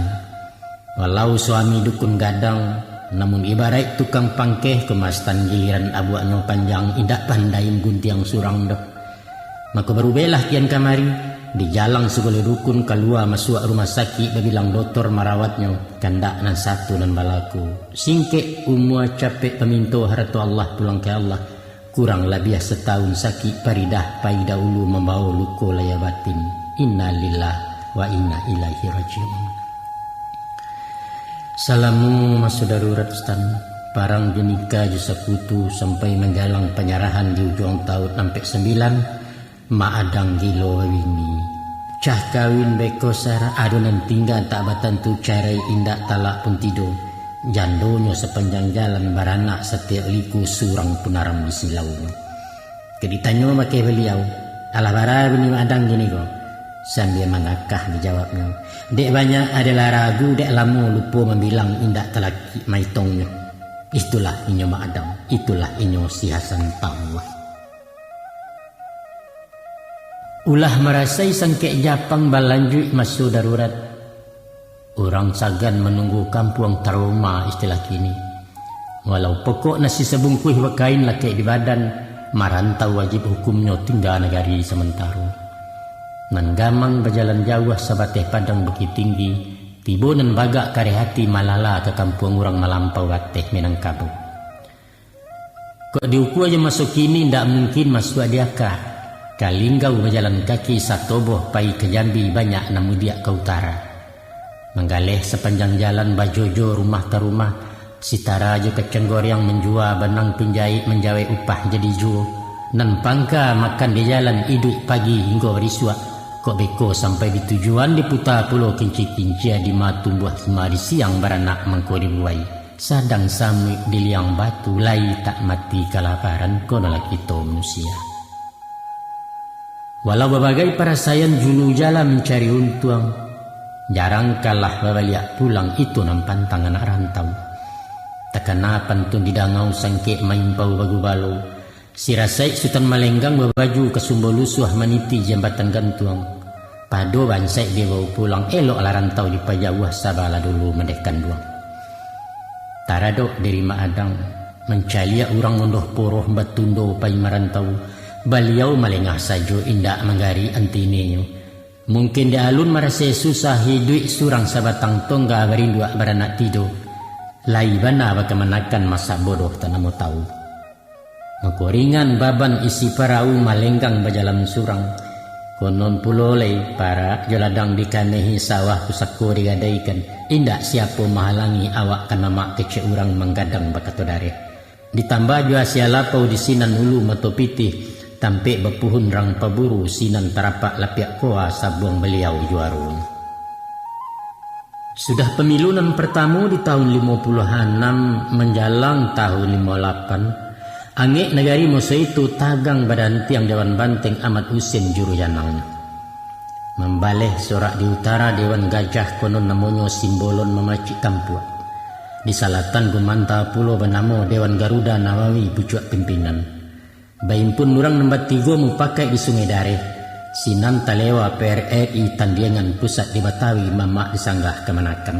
S1: Walau suami dukun gadang, namun ibarat tukang pangkeh kemastan giliran abuaknya panjang indak pandai guntiang surang dah. Maka baru belah kian kamari di jalan segala dukun keluar masuk rumah sakit babilang doktor merawatnya kandak nan satu nan balaku. Singkek umur capek peminto harta Allah pulang ke Allah. Kurang lebih setahun sakit paridah pai dahulu membawa luka laya batin. Inna lillah wa inna ilaihi rajiun. Salamu masa darurat stan, parang jenika jasa kutu sampai menggalang penyerahan di ujung tahun sampai 9, Maadang gilo wini. Cah kawin beko sara adonan tinggal tak batan tu carai indak talak pun tidur. Jandonya sepanjang jalan baranak setiap liku surang punaram di silau. Keditanya makai beliau, alah bara bini Maadang gini kok. Sambil mengakah dijawabnya. Dek banyak adalah ragu dek lama lupa membilang indak telaki maitongnya. Itulah inyo Maadang, itulah inyo si Hasan Tawah. Ulah merasai sangkek Japang balanjut masuk darurat. Orang sagan menunggu kampung trauma istilah kini. Walau pokok nasi sebungkuh wakain laki di badan, marantau wajib hukumnya tinggal negari sementara. Nan gamang berjalan jauh sabateh padang bukit tinggi, tibo nan bagak kare hati malala ke kampung orang melampau wateh Minangkabau. Kok diuku aja masuk kini ndak mungkin masuk adiakah. Kalinggau berjalan kaki satoboh pai ke Jambi banyak namu dia ke utara. Menggaleh sepanjang jalan bajojo rumah ke rumah, sitara aja kecenggor yang menjual benang penjahit menjawai upah jadi juo. Nan pangka makan di jalan hidup pagi hingga berisua. Kok beko sampai di tujuan diputar pulau kinci-kinci di matu buah hima di siang beranak mangko dibuai. Sadang samik di liang batu lai tak mati kelaparan kono lagi to manusia. Walau berbagai parasayan julu jalan mencari untung, jarang kalah babaliak pulang itu nampan tangan rantau. Takana pantun didangau sangke main bau bagu balo. Si Rasai Sultan Malenggang berbaju ke sumber lusuh meniti jambatan gantung. Pado bansai dia bawa pulang elok lah rantau di pajawah sabala dulu mendekan duang. Taradok dari Maadang mencalia orang mundoh poroh batundo pai merantau. Beliau malengah sajo indak menggari antinenyo. Mungkin di alun merasa susah hidup surang sabatang tongga berindua beranak tidur. Lai bana bagaimanakan masa bodoh tanamu tahu. Makoringan baban isi parau Malenggang berjalan surang. Konon pulolei para joladang dikanehi sawah pusako digadaikan. Indak siapa menghalangi awak kana mak kece urang menggadang bakatodare. Ditambah jua sialapau di sinan ulu matopitih. Tampik bepuhun rang paburu sinan tarapak lapiak koa sabuang beliau juarun. Sudah pemilunan pertama di tahun 56 menjalang tahun 58. Angek negari Musa itu tagang badan tiang Dewan Banteng Ahmad Husin juru janang. Membaleh sorak di utara Dewan Gajah konon namanya simbolon memacik kampua. Di salatan gumanta pulau benamo Dewan Garuda Nawawi pucuk pimpinan. Bain pun orang nombor 3 mu pakai di Sungai Dareh. Sinan talewa PRRI Tandiangan pusat di Batawi mama disanggah kemanakan.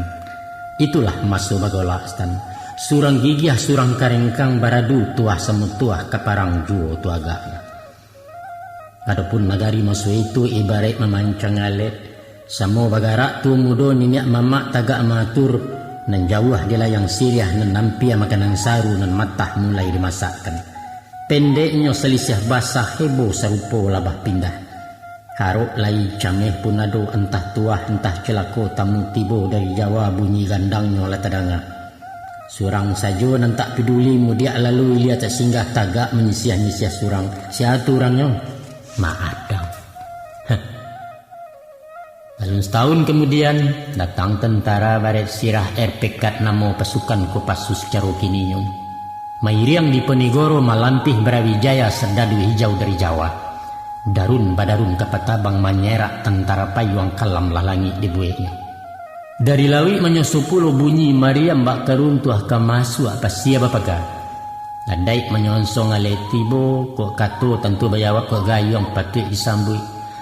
S1: Itulah masuk bagola stan. Surang gigih surang karengkang baradu tuah semut tuah kaparang juo tuaganya. Adapun nagari masuk itu ibarat memancang alet. Samo bagara tu mudo ninyak mama tagak matur nan jauh di layang Siriah nan nampia makanan saru nan matah mulai dimasakkan. Pendeknya selisih basah heboh sarupo labah pindah. Haruk lai cameh pun ado entah tuah entah celako tamu tibo dari Jawa bunyi gandangnya latadanga. Surang sajo nan tak peduli mudia lalu lihat singgah tagak menyisiah-nyisiah surang. Siatu orangnya? Maadang. Lalu setahun kemudian datang tentara baret sirah RPK namo pasukan Kopassus Carokininyo. Mairiang di Penigoro malampih Brawijaya serdadu hijau dari Jawa. Darun badarun kapatabang manyerak tentara payuang kalam lalangi di buehnya. Dari lawi menyosupulo bunyi Mariam bak karuntuah kamasu apa sia bapaga. Adai menyonsong aletibo kok kato tentu bayawak kok gayong patik disambui.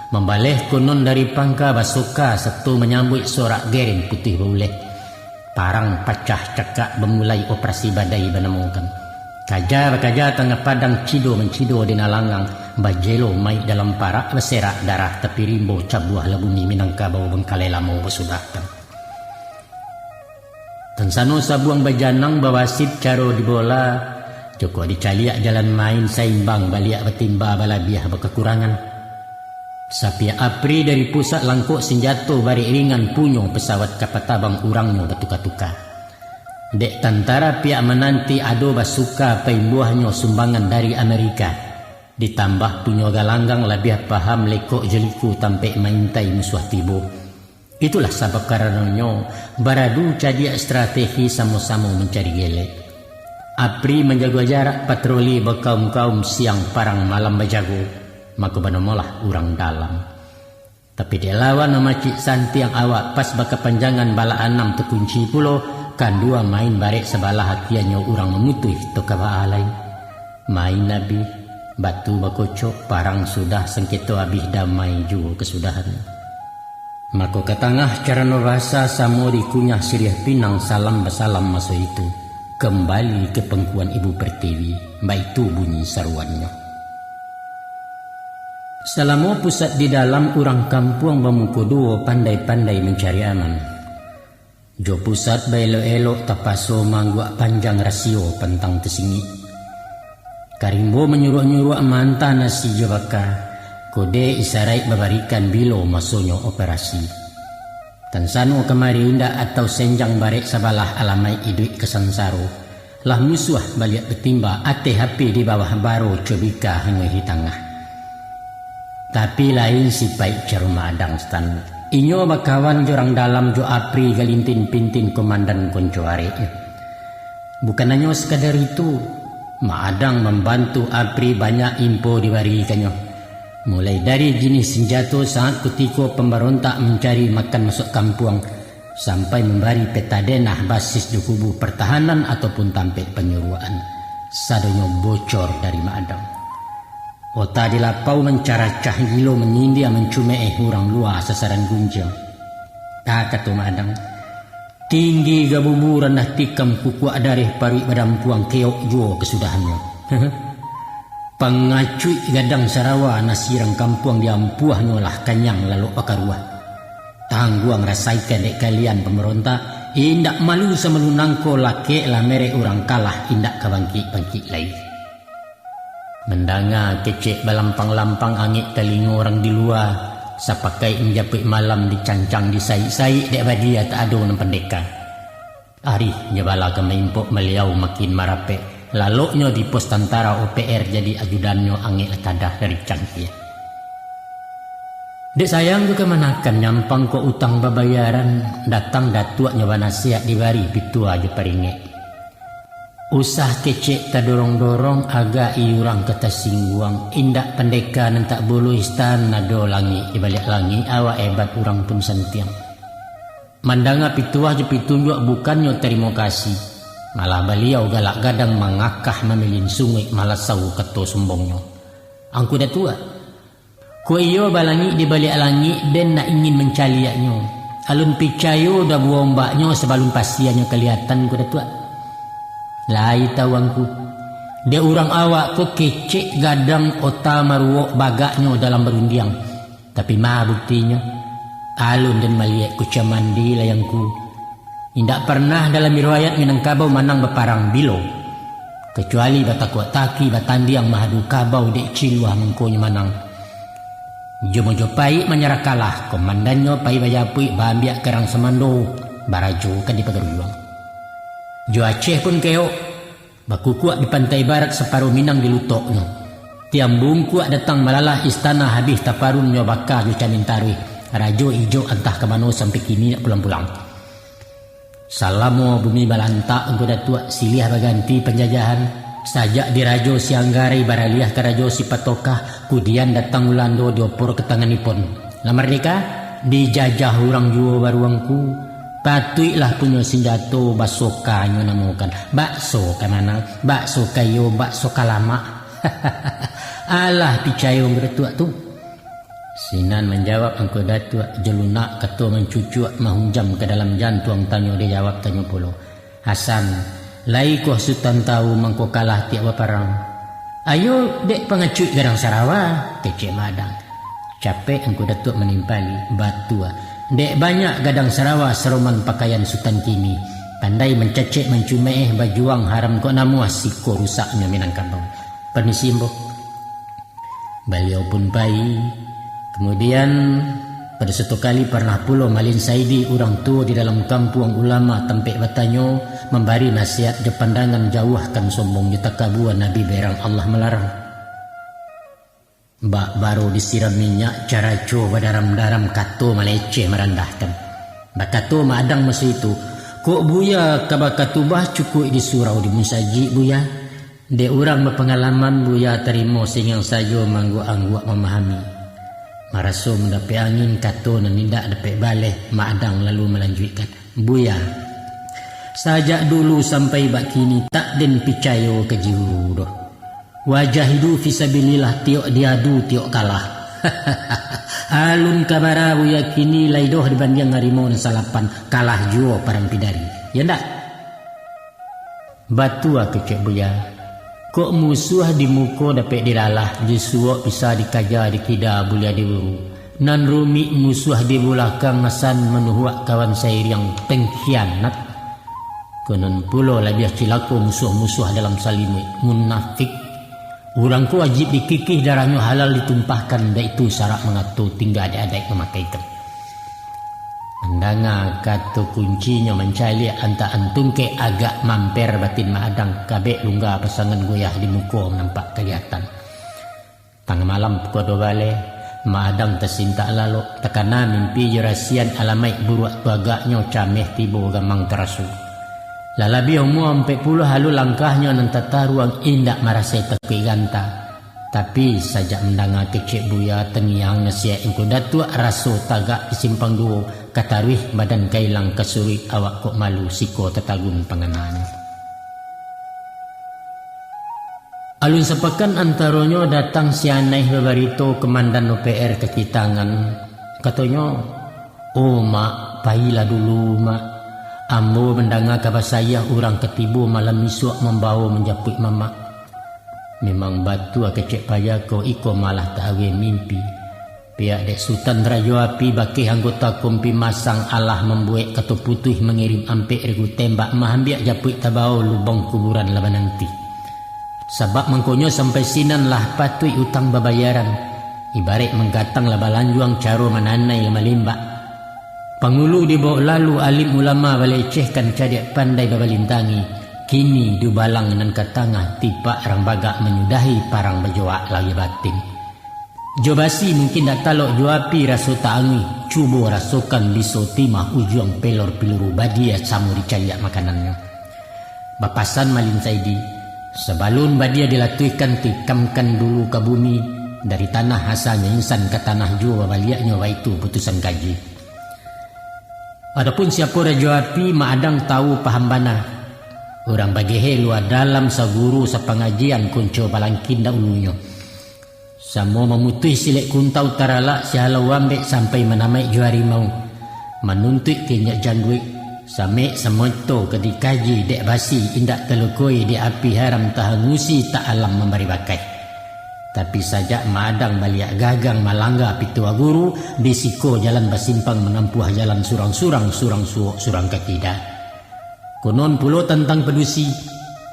S1: Membaleh konon dari pangka basoka satu menyambut sorak gering putih boleh. Parang pacah cekak memulai operasi badai menemukan. Kaja tengah padang cido mencido di nalangang. Bajelo mai dalam parak berserak darah tepi rimbo cabuah lebumi Minangkabau Bengkalai Lamo bersudahkan. Tensano sabuang bajanang bawasit caro di bola. Joko dicaliak jalan main saimbang baliak betimba balabiah berkekurangan. Sapia Apri dari pusat langkuk senjato bari ringan punyo pesawat kapatabang urangnya bertuka-tuka. Dek tentara pihak menanti ado basuka paimbuahnya sumbangan dari Amerika. Ditambah punyo galanggang lebih paham lekok jeliku tampek maintai musuh tibo. Itulah sebab karenanya baradu cadia strategi sama-sama mencari gelek. Apri menjaga jarak patroli berkaum-kaum siang parang malam berjago. Maka banomolah urang dalam. Tapi dia lawan nama Cik Santi yang awak pas baka panjangan bala 6 terkunci pulo. Kan dua main barek sebalah hakiannya urang memutuh toka baalai. Main nabi batu bakocok parang sudah sengketo abih damai juga kesudahan. Maka ke tengah cara novasa samo dikunyah Siriah Pinang salam basalam masuk itu. Kembali ke pengkuan Ibu Pertiwi. Mbak itu bunyi seruannya. Selama pusat di dalam urang kampung Bamukoduo pandai-pandai mencari aman. Jo pusat bailo-elok tapaso mangguak panjang rasio pentang tesingi. Karimbo menyuruh-nyuruh manta nasi jabaka. Kode isarai babarikan bilo masonyo operasi. Tansano kemari indah atau senjang barek sabalah alamai iduit kesansaro. Lah musuh baliak betimba ate HP di bawah baro cobika hengehi tangah. Tapi lain si baik cerma adang stan. Inyo bakawan jorang dalam jo Apri galintin pintin komandan konco areknya. Bukan hanya sekadar itu, Maadang membantu Apri banyak info diberikannya. Mulai dari jenis senjata saat ketika pemberontak mencari makan masuk kampung, sampai memberi peta denah basis di kubu pertahanan ataupun tampek penyuruhan. Sadonyo bocor dari Maadang. Ota dilapau mencaracah gilo menyindia mencumeh hurang luar sasaran gunjang. Tak kata Maadang. Tinggi gabubu rendah tikam kuku adarih pari badampuang keok juo kesudahannya. Pengacui gadang Sarawa nasirang kampung diampuah nyolah kanyang lalu akaruah. Tangguang rasaikan dek kalian pemberontak. Indak malu sama lunangko lake lah merek orang kalah indak kabangkit-bangkit lagi. Mendanga kecek balampang-lampang angit telinga orang di luar. Sapakai menjapit malam dicancang disai-sai dek badia tak ada orang pendeka. Ari nyebala kemaimpok meliau makin marape. Laloknya di pos tentara OPR jadi ajudannya angit letadah dari cangkir. Dek sayang ke kemanakan nyampang ko utang babayaran. Datang datuak nyoba nasihat dibari pitua aja paringek. Usah kecek tak dorong-dorong agak iurang kata singguang. Indak pendeka nan tak bolu istan nado langi ibalik langi awak hebat urang pun sentiang. Mandanga pituah je pitunjuk bukannya terima kasih. Malah beliau galak gadang mangakah memilin sungai malasau keto sombongnya. Angku dah tua. Ku iyo balangi di balik langit dan nak ingin mencaliaknya. Alun picayo dah buang ombaknya sebelum pasiannya kelihatan ku dah tua. Lai tawangku. Dia orang awak ku kecek gadang ota maruok bagaknya dalam berundiang. Tapi mah buktinya. Alun dan maliak ku camandi layangku. Tidak pernah dalam riwayat Minangkabau manang beparang bilo. Kecuali batakuat taki batandi yang mahadu kabau dek ciluah mengkonya manang. Jomojo pai menyerah kalah. Komandannya pai bayapui bahambiak kerang semando. Barajo kan di Pagaruyuang. Jo Aceh pun keo. Baku kuat di pantai barat separuh Minang di lutoknya. Tiambung kuat datang malalah istana habis taparunnya bakar di Canin Tarwih. Rajo ijo entah kemana sampai kini nak pulang-pulang. Salamo bumi balanta engko datua silih baganti penjajahan sajak dirajo sianggarai baraliah ke rajo si patokah kudian datang ulando diopor ke tanganipun. La merdeka dijajah orang juo baruangku patuilah punya senjato basoka nyo namukan bakso kamana bakso kayo bakso kalama. Alah picayo bertua tu. Sinan menjawab engkau datuk jelunak ketua mencucuk mahunjam ke dalam jantung tanyo dia jawab tanyo pula. Hasan, lai kuah sultan tahu mangko kalah tiap parang. Ayo dek pengecut garang Sarawak, kecek madang. Capek engkau datuk menimpali batua. Dek banyak gadang Sarawak seroman pakaian sultan kini. Pandai mencecek mencumeh bajuang haram kok namu asiko rusaknya Minangkabau. Permisi mbok. Beliau pun baik. Kemudian pada satu kali pernah pula Malin Saidi orang tua di dalam kampung ulama Tempek Batanyo memberi nasihat di pandangan jauhkan sombong di takabuan Nabi berang Allah melarang. Bak baru disiram minyak cara coba daram-daram kato meleceh merendahkan. Bak kato madang masa itu kok buya kabak katubah cukup di surau di munsaji buya. De orang berpengalaman buya terima sehingga saja manggu-angguak memahami. Maraso mendapat angin kato dan tidak dapat balik madang lalu melanjutkan. Buya, sajak dulu sampai bak kini tak den picayo ke jiru doh. Wajahidu fisabilillah tiok diadu tiok kalah. Alun kabara buya kini laidoh dibanding harimau dan salapan kalah juo parang pidari. Ya ndak? Batua kecek buya. Kok musuh di muko dapat dilalah, jisuak bisa dikaja dikida bulia diwuru. Nan rumi musuh di belakang ngasan menuhuak kawan saya yang pengkhianat. Konon pulo lebih cilako musuh-musuh dalam salimut munafik. Orang ku wajib dikikih darahnya halal ditumpahkan, dan itu syarat mengatur tinggal adik-adik memakaikan. Mendanga kata kuncinya mencari anta antung ke agak mamper batin madang kabek lungga pasangan goyah di muka nampak kelihatan. Tengah malam pukul 2 balik madang tersinta lalu tekana mimpi jerasian alamai buruak tuagaknya cameh tibo gamang terasu. Lalabi umur 40 halu langkahnya nan tata ruang indak marasai tekui ganta. Tapi sajak mendengar kecek buya tengiang nasihat engkau datuk raso tagak disimpang duo katarwih badan kailang kesuri awak kok malu siko tetagun panganannya. Alun sepekan antaronyo datang si aneh bebarito kemandan OPR ke kitangan. Katanya, oh mak, pailah dulu mak. Ambo mendengar kabar saya orang ketibu malam misuak membawa menjaput mamak. Memang batu kecek payah kau iko malah tak awe mimpi. Pihak dek Sultan Rajo Api baki anggota kompi masang Allah membuat kata putih mengirim ampek regu tembak mahambiak japut tabau lubang kuburan laban nanti. Sebab mengkonyo sampai sinan lah patui utang babayaran. Ibarat menggatang lah balanjuang caro mananai lama limbak. Pangulu dibawa lalu alim ulama balecehkan cadik pandai babalintangi. Kini du balang nan katangah tipa orang bagak menyudahi parang berjoak lagi batin. Jobasi mungkin dak talok juapi raso taangi cubo rasokan biso timah ujung pelor peluru badia samu dicaliak makanannya. Bapasan Malin Saidi sebalun badia dilatuikan tikamkan dulu ke bumi dari tanah asalnya insan ke tanah jua baliaknya waitu putusan gaji. Adapun siapa rajo api maadang tahu paham bana. Orang bagehe luar dalam sa guru sa pengajian kunco balangkin dahulunya. Samo memutih silek kuntau tarala si halau ambek sampai menamai juari mau. Menuntut kenyak jangguik. Same semoto ke dikaji dek basi indak telukoi di api haram tahangusi tak alam memberi bakai. Tapi sajak madang baliak gagang malangga pitua guru disiko jalan basimpang menampuh jalan surang-surang surang suok surang kakida. Konon pulo tentang pedusi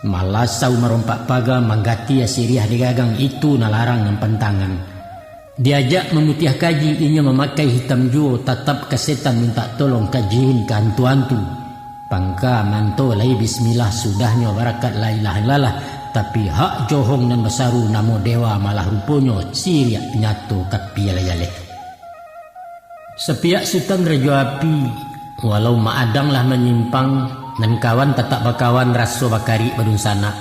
S1: malasau merompak paga manggati asiriah di gagang itu nalarang mempentangan. Diajak memutiah kaji inya memakai hitam juo tatap kesetan minta tolong kajiin ke hantu-hantu. Pangka manto lai bismillah sudahnya barakat la ilaha illallah. Tapi hak johong dan besaru namo dewa malah ruponyo siriak nyato kapi yale. Sepiak Sultan Raja Api walau maadang lah menyimpang dan kawan tetap bakawan raso bakari badun sana.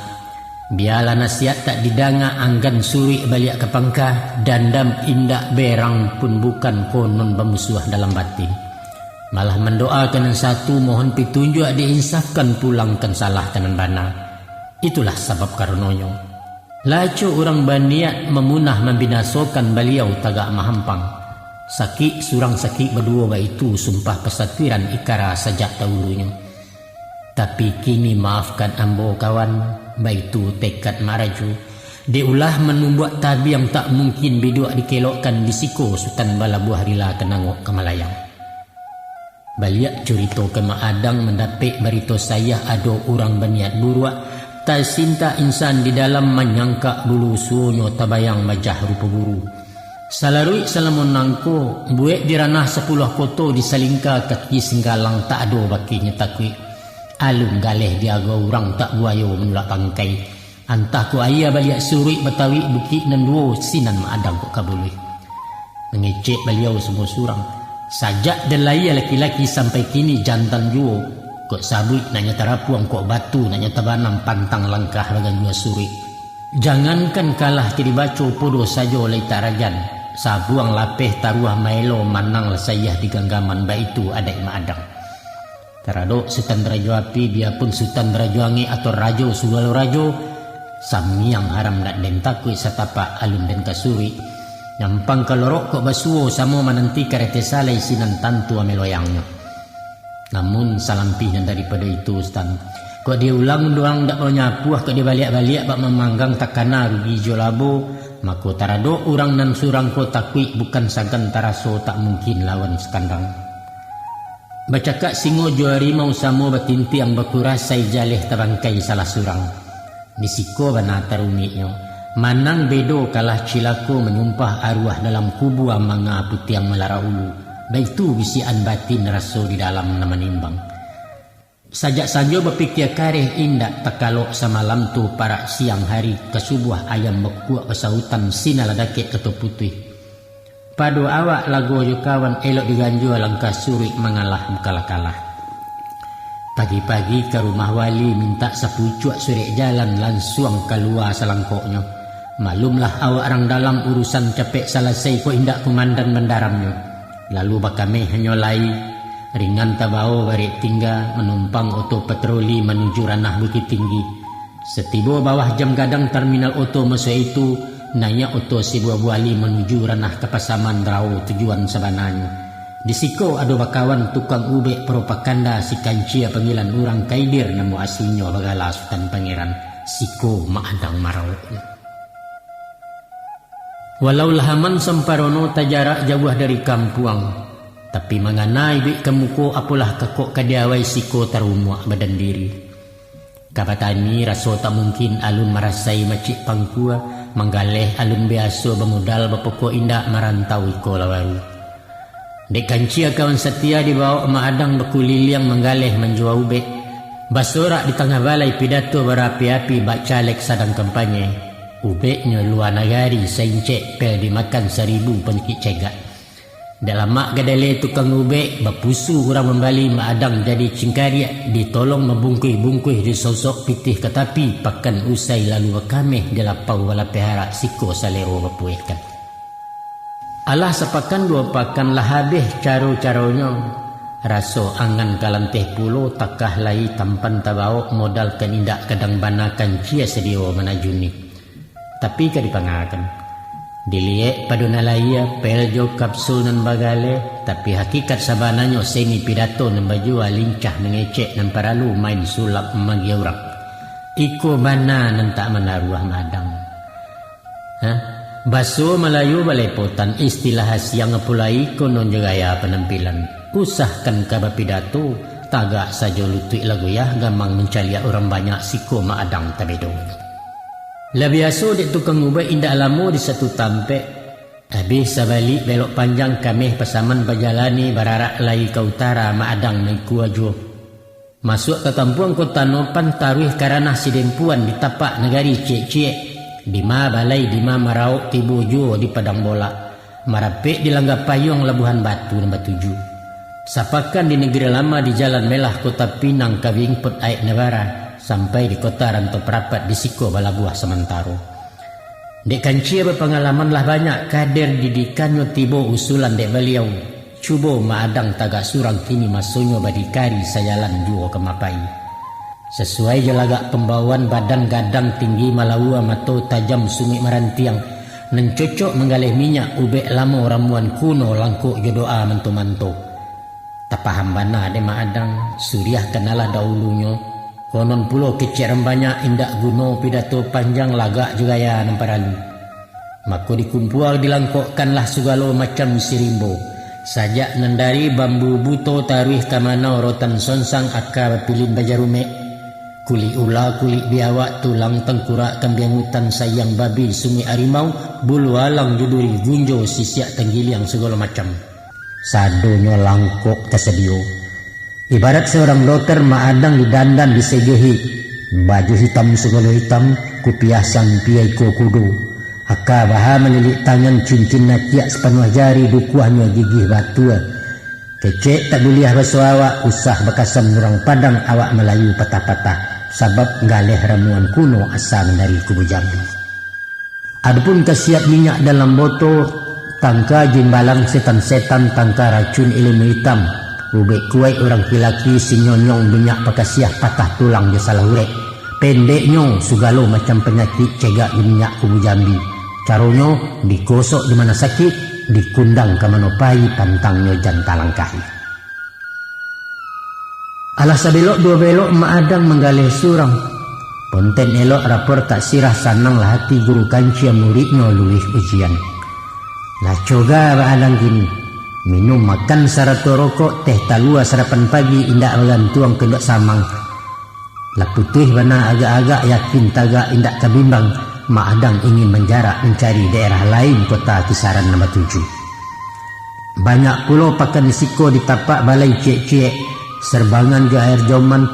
S1: Biarlah nasihat tak didanga anggan suri balik ke pangkah dandam indak berang pun bukan konon bermusuh dalam batin. Malah mendoakan yang satu mohon petunjuk diinsafkan pulangkan salah kanan bana. Itulah sebab karenonyo. Lacu orang berniat memunah membinasokan beliau tagak mahampang. Sakit surang sakit berdua baitu sumpah pesatiran ikara sejak dahulunya. Tapi kini maafkan ambo kawan, baitu tekad maraju. Diulah menumbuat tabi yang tak mungkin biduk dikelokkan di siko Sultan Bala Buah Rila kenangok ke Malayang. Baliak cerita ke Maadang mendapik berito saya ada orang berniat buruak. Tak cinta insan di dalam menyangka bulu suonyo tabayang majah rupa guru. Salarui salamun nangko, buek di ranah 10 koto disalingka kaki singgalang tak ada bakinya takwi. Alun galeh diaga orang tak buayo menulak pangkai. Antah ku ayah baliak suri betawi bukit nan duo sinan Maadang kok kabului. Mengecek beliau semua surang. Sajak delaya laki-laki sampai kini jantan juo. Kok sabut nanya tarapuang kok batu nanya tabanam pantang langkah bagan jua suri. Jangankan kalah kiri baco podo sajo oleh tarajan. Sabuang lapeh taruah maelo manang lesayah di ganggaman baitu adai Maadang. Taradok Sultan Raja Api biarpun Sultan Raja Angi atau Rajo Sugalo Rajo samiang haram nak den takui satapa alun den kasuri nyampang kalorok kok basuo samo menanti karete salai sinan tantu ameloyangnya. Namun salampinya daripada itu Ustaz, kok dia ulang doang dak mau nyapuah kok dia balik-balik bak memanggang takana rugi jolabo mako taradok orang nan surang ko takui bukan sagan taraso tak mungkin lawan sekandang. Bacakak singo juari mau samo batinti yang bakurasai jaleh tabangkai salah surang. Nisiko bana tarumi'nyo. Manang bedo kalah cilako menyumpah arwah dalam kubu amanga putih yang melara ulu. Baitu bisian batin raso di dalam nama nimbang. Sajak saja berpikir kareh indak takalok semalam tu para siang hari kesubuh ayam bekuak pesautan sinaladakit atau putih. Padu awak lagu kawan elok diganjua langkah suri mengalah kalah-kalah. Pagi-pagi ke rumah wali minta sepucuk surik jalan langsung keluar selangkoknya. Maklumlah awak orang dalam urusan capek selesai ko indak komandan mendaramnya. Lalu bakame hanyolai ringan tabao barik tinggal menumpang oto patroli menuju ranah Bukit Tinggi. Setiba bawah jam gadang terminal oto masa itu naya oto si buah wali menuju ranah Kepasaman Rao tujuan sebananya. Di siko ada bakawan tukang ubek propaganda si kancia panggilan orang kaidir namu aslinya bagala Sultan Pangeran siko Maadang Marau. Walau lahaman semparono tajarak jauh dari kampuang, tapi mengenai bik kemuko apalah kekok kadiawai siko tarumuak badan diri. Kabatani raso tak mungkin alun marasai macik pangkua menggaleh alun biasa bermodal berpokok indak merantau iko lawaru. Dek kancia kawan setia dibawa Maadang berkuliliang menggaleh menjual ubek. Basorak di tengah balai pidato berapi-api bak caleg sadang kampanye. Ubeknya luar nagari seincek pel dimakan 1000 penyakit cegat. Dalam mak gadale tukang ubek berpusu kurang membali Maadang jadi cingkariak ditolong membungkuih-bungkuih di sosok pitih ke tepi pakan usai lalu wakameh di lapau wala pehara siko salero berpuihkan. Alah sepakan 2 pakan lah habis caro-caronya. Raso angan kalanteh pulo takah lai tampan tabao modal kenindak kadang banakan cia sedio manajuni. Tapi kadipangakan. Diliek paduna laia peljo kapsul nan bagale, tapi hakikat sabananyo semi pidato nan bajua lincah mengecek nan paralu main sulap magiurap. Iko bana nan tak menaruah madang. Baso Melayu balepotan istilah yang ngepulai konon jegaya penampilan. Usahkan kaba pidato tagak saja lutui lagu ya gamang mencalia orang banyak siko maadang tabedo. Labiaso dek tukang ubah indah alamu di satu tampe. Habis sabalik belok panjang kami pasaman bajalani bararak lai ke utara maadang naik kuajo. Masuk ke tampuan kota Nopan taruh karana sidempuan di tapak negari cek-cek. Di ma balai di ma marauk tibojo di padang bola. Marapek di Langga Payung Labuhan Batu nombor 7. Sapakan di negeri lama di Jalan Melah Kota Pinang Kawingput Aik Nevara sampai di kota Rantau Perapat di Siko Balabuah Semantaro. Dek kancia berpengalaman lah banyak kader didikannya tibo usulan dek beliau. Cubo maadang tagak surang kini masonyo badikari sayalan juo kemapai. Sesuai jelagak pembawaan badan gadang tinggi malaua mato tajam sungit marantiang. Nencocok menggalih minyak ubek lamo ramuan kuno langkuk jodoa manto-manto. Tapaham bana de maadang suriah kenalah dahulunyo konon pulo kecek rembanya indak guno pidato panjang lagak juga ya namparalu. Mako dikumpul dilangkokkanlah segala macam sirimbo sajak nandari bambu buto taruh kamana rotan sonsang akar pilin bajarume kuli ula kuli biawak tulang tengkurak kambing hutan sayang babi sungai harimau bulu alang juduri gunjo sisiak tenggiliang segala macam. Sadonya langkok tersedio. Ibarat seorang dokter maadang didandan disegehi. Baju hitam segala hitam, kupiasan piai kudu. Aka baha melilit tangan cincin natiak sepenuh jari dukuahnya gigih batua. Kecek tak buliah baso awak, usah bekasan orang Padang awak Melayu patah-patah. Sabab ngaleh ramuan kuno asal dari kubu Jambi. Adapun kasiat minyak dalam botol, tangka jimbalang setan-setan tangka racun ilmu hitam. Ubek kuai orang laki sinyonyong minyak pakasiah patah tulang di salah urek. Pendeknya sugalo macam penyakit cegak di minyak kubu Jambi. Caronyo digosok di mana sakit, dikundang ke manopai pantangnya jantalang kahi. Alah sabelok dua belok maadang menggalih surang. Ponten elok rapor tak sirah sanang lah hati guru kancia muridnya luih ujian. Lah coga baadang kini minum makan sarato rokok teh talua sarapan pagi indak bergantuang kendok samang. Lah putih bana agak-agak yakin tagak indak kebimbang maadang ingin menjarak mencari daerah lain kota kisaran nombor 7. Banyak pulau pakan risiko di tapak balai cek-cek serbangan ke air joman